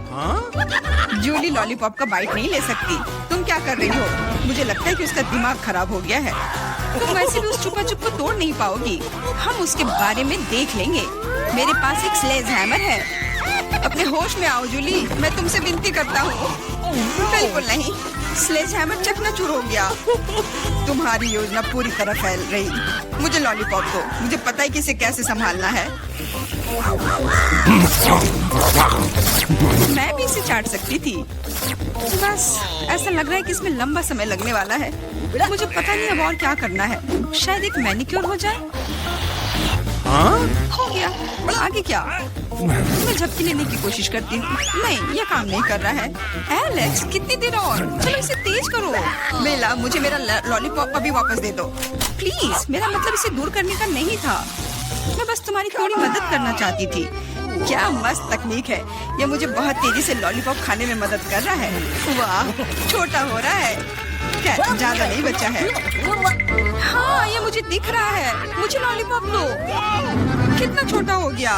जूली लॉलीपॉप का बाइट नहीं ले सकती। तुम क्या कर रही हो? मुझे लगता है कि उसका दिमाग खराब हो गया है। तुम वैसे भी उस चुपा चुप को तोड़ नहीं पाओगी। हम उसके बारे में देख लेंगे। मेरे पास एक स्लेज हैमर है। अपने होश में आओ जूली, मैं तुमसे विनती करता हूँ। बिल्कुल नहीं, स्लेज हैमर चकनाचूर हो गया। तुम्हारी योजना पूरी तरह फैल रही। मुझे लॉलीपॉप दो। मुझे पता है कि इसे कैसे संभालना है। मैं भी इसे चाट सकती थी। बस ऐसा लग रहा है कि इसमें लंबा समय लगने वाला है। मुझे पता नहीं अब और क्या करना है। शायद एक मैनिक्योर हो जाए। हो गया। आगे क्या? मैं झपकी लेने की कोशिश करती हूँ। नहीं, यह काम नहीं कर रहा है। एलेक्स, कितनी देर और? चलो इसे तेज करो। बेला, मुझे मेरा लॉलीपॉप अभी वापस दे दो प्लीज। मेरा मतलब इसे दूर करने का नहीं था। मैं बस तुम्हारी थोड़ी मदद करना चाहती थी। क्या मस्त तकनीक है। यह मुझे बहुत तेजी से लॉलीपॉप खाने में मदद कर रहा है। वाह, छोटा हो रहा है। क्या ज्यादा नहीं बचा है? हाँ, ये मुझे दिख रहा है। मुझे लॉलीपॉप दो। कितना छोटा हो गया।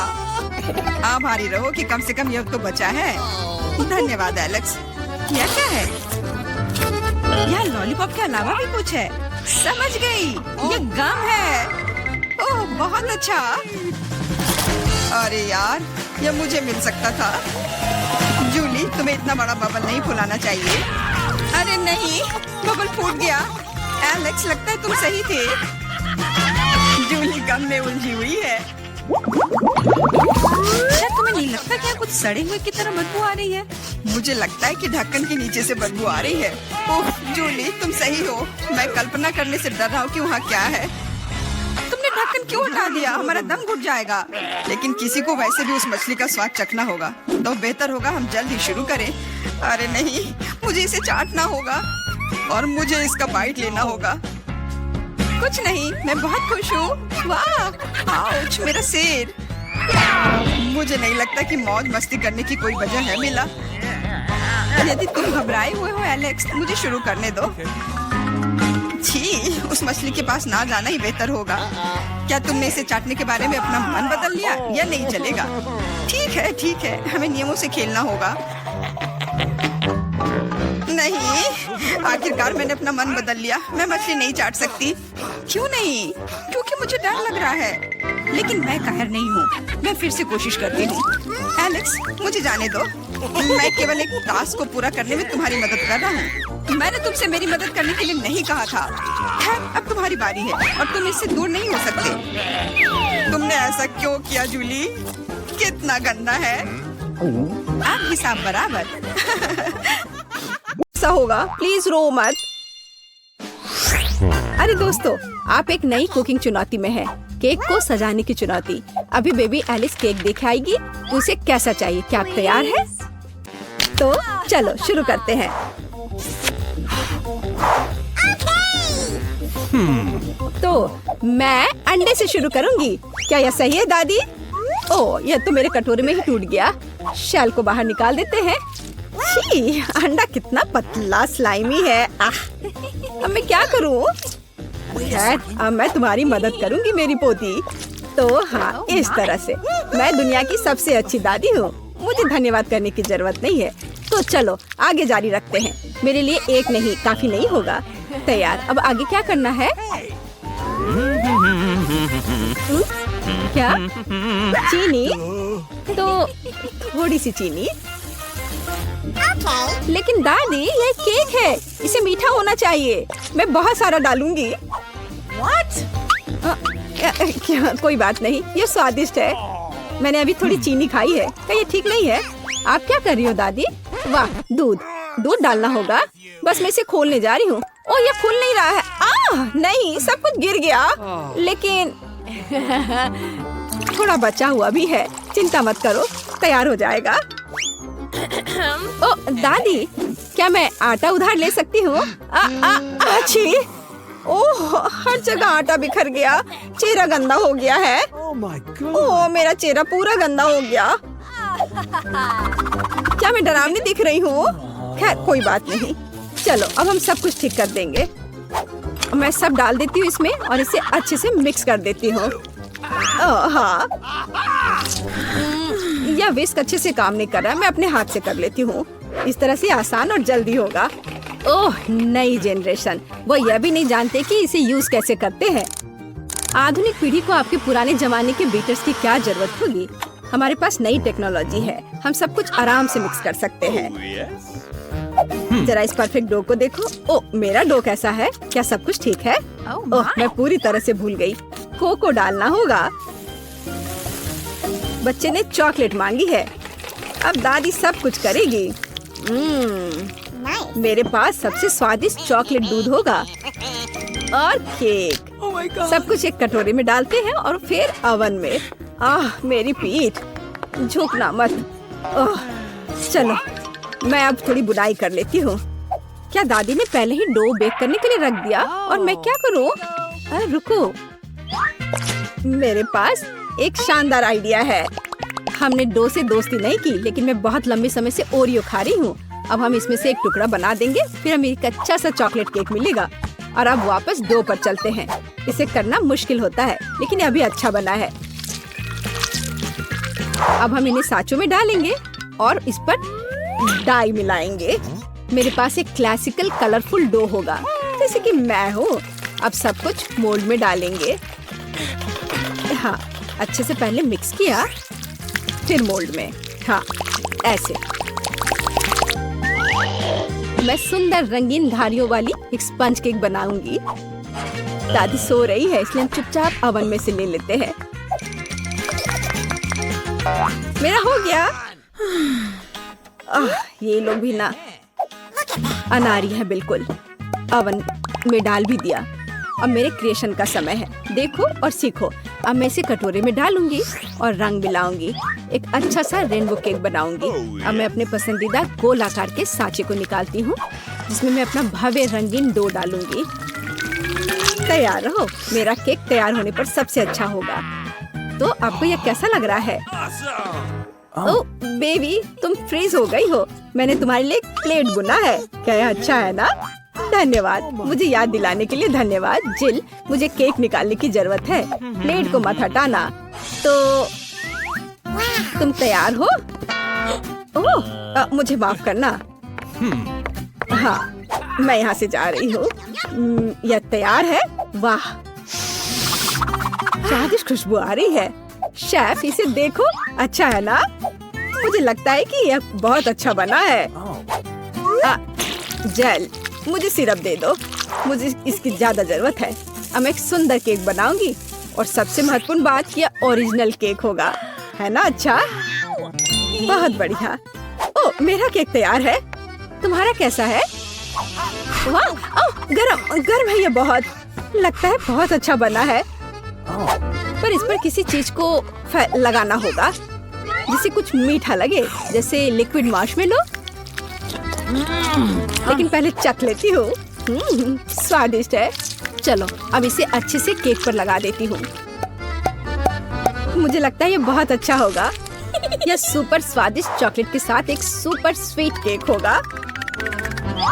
आभारी रहो कि कम से कम यह तो बचा है। धन्यवाद एलेक्स। यह क्या है? यह लॉलीपॉप के अलावा भी कुछ है। समझ गई, ये गम है। ओह, बहुत अच्छा। अरे यार, यह मुझे मिल सकता था। जूली, तुम्हें इतना बड़ा बबल नहीं फुलाना चाहिए। अरे नहीं, बबल फूट गया। एलेक्स, लगता है तुम सही थे। जूली गम में उलझी हुई है। क्या तुम्हें नहीं लगता क्या कुछ सड़े हुए की तरह बदबू आ रही है? मुझे लगता है कि ढक्कन के नीचे से बदबू आ रही है। ओह जूली, तुम सही हो। मैं कल्पना करने से डर रहा हूँ कि वहाँ क्या है। तुमने ढक्कन क्यों हटा दिया? हमारा दम घुट जाएगा। लेकिन किसी को वैसे भी उस मछली का स्वाद चखना होगा, तो बेहतर होगा हम जल्द ही शुरू करें। अरे नहीं, मुझे इसे चाटना होगा और मुझे इसका बाइट लेना होगा। कुछ नहीं, मैं बहुत खुश हूँ। वाह, आउच, मेरा सिर। मुझे नहीं लगता कि मौज मस्ती करने की कोई वजह है मिला। यदि तुम घबराए हुए हो एलेक्स, मुझे शुरू करने दो। छी, उस मछली के पास ना जाना ही बेहतर होगा। क्या तुमने इसे चाटने के बारे में अपना मन बदल लिया? या नहीं चलेगा? ठीक है, हमें नियमों से खेलना होगा। नहीं, आखिरकार मैंने अपना मन बदल लिया। मैं मछली नहीं चाट सकती। क्यों नहीं? क्योंकि मुझे डर लग रहा है। लेकिन मैं कायर नहीं हूँ। मैं फिर से कोशिश करती हूँ। एलेक्स, मुझे जाने दो। मैं केवल एक टास्क को पूरा करने में तुम्हारी मदद कर रहा हूँ। मैंने तुमसे मेरी मदद करने के लिए नहीं कहा था। खैर, अब तुम्हारी बारी है और तुम इससे दूर नहीं हो सकते। तुमने ऐसा क्यों किया जूली? कितना गंदा है। आप हिसाब बराबर। ऐसा होगा, प्लीज रो मत। अरे दोस्तों, आप एक नई कुकिंग चुनौती में हैं। केक को सजाने की चुनौती। अभी बेबी एलिस केक देखे आएगी। उसे कैसा चाहिए? क्या आप तैयार हैं? तो चलो शुरू करते हैं। तो मैं अंडे से शुरू करूंगी। क्या यह सही है दादी? ओह, यह तो मेरे कटोरे में ही टूट गया। शेल को बाहर निकाल देते हैं। छी, अंडा कितना पतला स्लाइमी है। अब मैं क्या करूं? खैर, अब मैं तुम्हारी मदद करूंगी मेरी पोती। तो हाँ, इस तरह से मैं दुनिया की सबसे अच्छी दादी हूँ। मुझे धन्यवाद करने की जरूरत नहीं है। तो चलो आगे जारी रखते हैं। मेरे लिए एक नहीं काफी नहीं होगा। तैयार। अब आगे क्या करना है? क्या? चीनी? तो थोड़ी सी चीनी। लेकिन दादी, ये केक है। इसे मीठा होना चाहिए। मैं बहुत सारा डालूंगी। क्या? कोई बात नहीं, ये स्वादिष्ट है। मैंने अभी थोड़ी चीनी खाई है। क्या ये ठीक नहीं है? आप क्या कर रही हो दादी? वाह, दूध डालना होगा। बस मैं इसे खोलने जा रही हूँ। ओ, ये खुल नहीं रहा है। नहीं, सब कुछ गिर गया। लेकिन थोड़ा बचा हुआ भी है। चिंता मत करो, तैयार हो जाएगा। ओ दादी, क्या मैं आटा उधार ले सकती हूँ? अच्छी। ओह, हर जगह आटा बिखर गया। चेहरा गंदा हो गया है। ओह, मेरा चेहरा पूरा गंदा हो गया। क्या मैं डरावनी दिख रही हूँ? खैर, कोई बात नहीं। चलो, अब हम सब कुछ ठीक कर देंगे। मैं सब डाल देती हूँ इसमें और इसे अच्छे से मिक्स कर देती हूँ। हाँ, यह विस्क अच्छे से काम नहीं कर रहा है। मैं अपने हाथ से कर लेती हूँ। इस तरह से आसान और जल्दी होगा। ओह, नई जनरेशन, वो यह भी नहीं जानते कि इसे यूज कैसे करते हैं। आधुनिक पीढ़ी को आपके पुराने जमाने के बीटर्स की क्या जरूरत होगी? हमारे पास नई टेक्नोलॉजी है। हम सब कुछ आराम से मिक्स कर सकते हैं। जरा इस परफेक्ट डो को देखो। ओह, मेरा डो कैसा है? क्या सब कुछ ठीक है? ओह, मैं पूरी तरह से भूल गई। कोको डालना होगा। बच्चे ने चॉकलेट मांगी है। अब दादी सब कुछ करेगी। मेरे पास सबसे स्वादिष्ट चॉकलेट दूध होगा और केक। सब कुछ एक कटोरे में डालते हैं और फिर ओवन में। मेरी पीठ, झुकना मत। चलो, मैं अब थोड़ी बुनाई कर लेती हूँ। क्या दादी ने पहले ही डो बेक करने के लिए रख दिया? और मैं क्या करूँ? रुको, मेरे पास एक शानदार आइडिया है। हमने डो से दोस्ती नहीं की, लेकिन मैं बहुत लंबे समय से ओरियो खा रही हूँ। अब हम इसमें से एक टुकड़ा बना देंगे, फिर हमें एक अच्छा सा चॉकलेट केक मिलेगा। और अब वापस डो पर चलते हैं। इसे करना मुश्किल होता है, लेकिन अभी अच्छा बना है। अब हम इन्हें सांचों में डालेंगे और इस पर डाई मिलाएंगे। मेरे पास एक क्लासिकल कलरफुल डो होगा, जैसे कि मैं हूँ। अब सब कुछ मोल्ड में डालेंगे। हाँ, अच्छे से पहले मिक्स किया, फिर मोल्ड में। हाँ, ऐसे। मैं सुंदर रंगीन धारियों वाली एक स्पंज केक बनाऊंगी। दादी सो रही है, इसलिए हम चुपचाप ओवन में से ले लेते हैं। मेरा हो गया। ये लोग भी ना अनारी है बिल्कुल। ओवन में डाल भी दिया। अब मेरे क्रिएशन का समय है। देखो और सीखो। अब मैं इसे कटोरे में डालूंगी और रंग मिलाऊंगी। एक अच्छा सा रेनबो केक बनाऊंगी। अब मैं अपने पसंदीदा गोल आकार के सांचे को निकालती हूँ, जिसमें मैं अपना भव्य रंगीन डो डालूंगी। तैयार रहो, मेरा केक तैयार होने पर सबसे अच्छा होगा। तो आपको यह कैसा लग रहा है? ओह बेबी, तुम फ्रीज हो गई हो। मैंने तुम्हारे लिए एक प्लेट बुना है। क्या यह अच्छा है ना? धन्यवाद, मुझे याद दिलाने के लिए धन्यवाद। जिल, मुझे केक निकालने की जरूरत है। प्लेट को मत हटाना। तो तुम तैयार हो? ओह, मुझे माफ करना। हाँ, मैं यहाँ से जा रही हूँ। यह तैयार है। वाह, स्वादिष्ट खुशबू आ रही है। शेफ, इसे देखो, अच्छा है ना? मुझे लगता है कि यह बहुत अच्छा बना है। जेल, मुझे सिरप दे दो। मुझे इसकी ज्यादा जरूरत है। अब मैं एक सुंदर केक बनाऊंगी और सबसे महत्वपूर्ण बात, यह ओरिजिनल केक होगा, है ना? अच्छा, बहुत बढ़िया। ओह, मेरा केक तैयार है। तुम्हारा कैसा है? वाह, ओह, गरम है। ये बहुत लगता है बहुत अच्छा बना है। पर इस पर किसी चीज को लगाना होगा जिससे कुछ मीठा लगे, जैसे लिक्विड मार्शमेलो। लेकिन पहले चख लेती हूँ। स्वादिष्ट है। चलो, अब इसे अच्छे से केक पर लगा देती हूँ। मुझे लगता है ये बहुत अच्छा होगा। यह सुपर स्वादिष्ट चॉकलेट के साथ एक सुपर स्वीट केक होगा।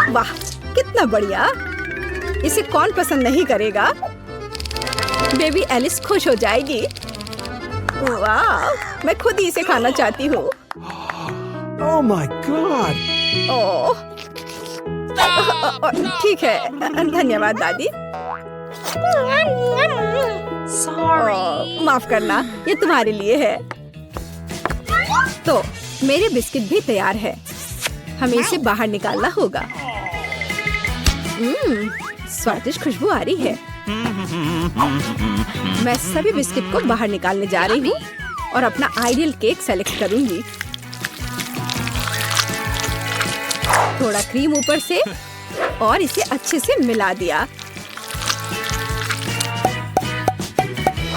वाह, कितना बढ़िया। इसे कौन पसंद नहीं करेगा? बेबी एलिस खुश हो जाएगी। वाह, मैं खुद ही इसे खाना चाहती हूँ। Oh my God! ओह, ठीक है, धन्यवाद दादी। माफ करना, ये तुम्हारे लिए है। तो मेरे बिस्किट भी तैयार है। हमें इसे बाहर निकालना होगा। स्वादिष्ट खुशबू आ रही है। मैं सभी बिस्किट को बाहर निकालने जा रही हूँ और अपना आइडियल केक सेलेक्ट करूंगी। थोड़ा क्रीम ऊपर से और इसे अच्छे से मिला दिया।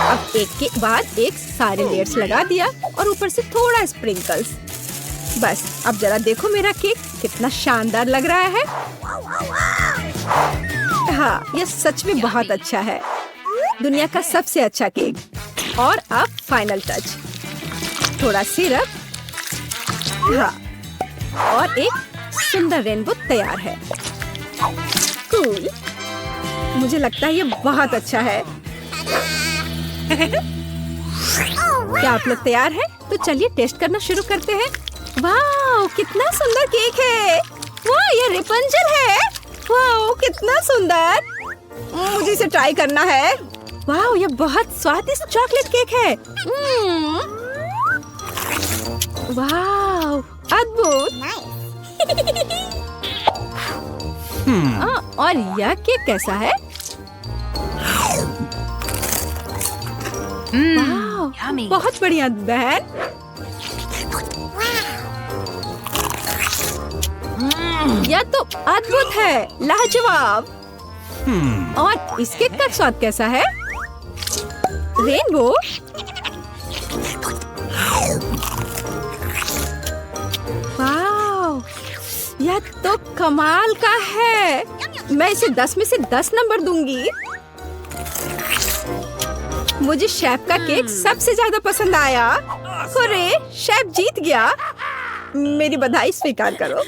अब एक के बाद एक सारे लेयर्स लगा दिया और ऊपर से थोड़ा स्प्रिंकल्स। बस अब जरा देखो मेरा केक कितना शानदार लग रहा है। हाँ, यह सच में बहुत अच्छा है, दुनिया का सबसे अच्छा केक। और अब फाइनल टच, थोड़ा सिरप, हाँ, और एक सुंदर रेनबो तैयार है। कूल, मुझे लगता है ये बहुत अच्छा है। क्या आप लोग तैयार हैं? तो चलिए टेस्ट करना शुरू करते हैं। वाह, कितना सुंदर केक है। वाह, ये रेपंजल है। वाह, कितना सुंदर, मुझे इसे ट्राई करना है। वाह, ये बहुत स्वादिष्ट चॉकलेट केक है। वाह, अद्भुत। और यह केक कैसा है? वाह, बहुत बढ़िया बहन। यह तो अद्भुत है, लाजवाब। और इस केक का स्वाद कैसा है? रेनबो, वाह, यह तो कमाल का है। मैं इसे 10 में से 10 नंबर दूंगी। मुझे शेफ का केक सबसे ज्यादा पसंद आया। अरे, शेफ जीत गया। मेरी बधाई स्वीकार करो।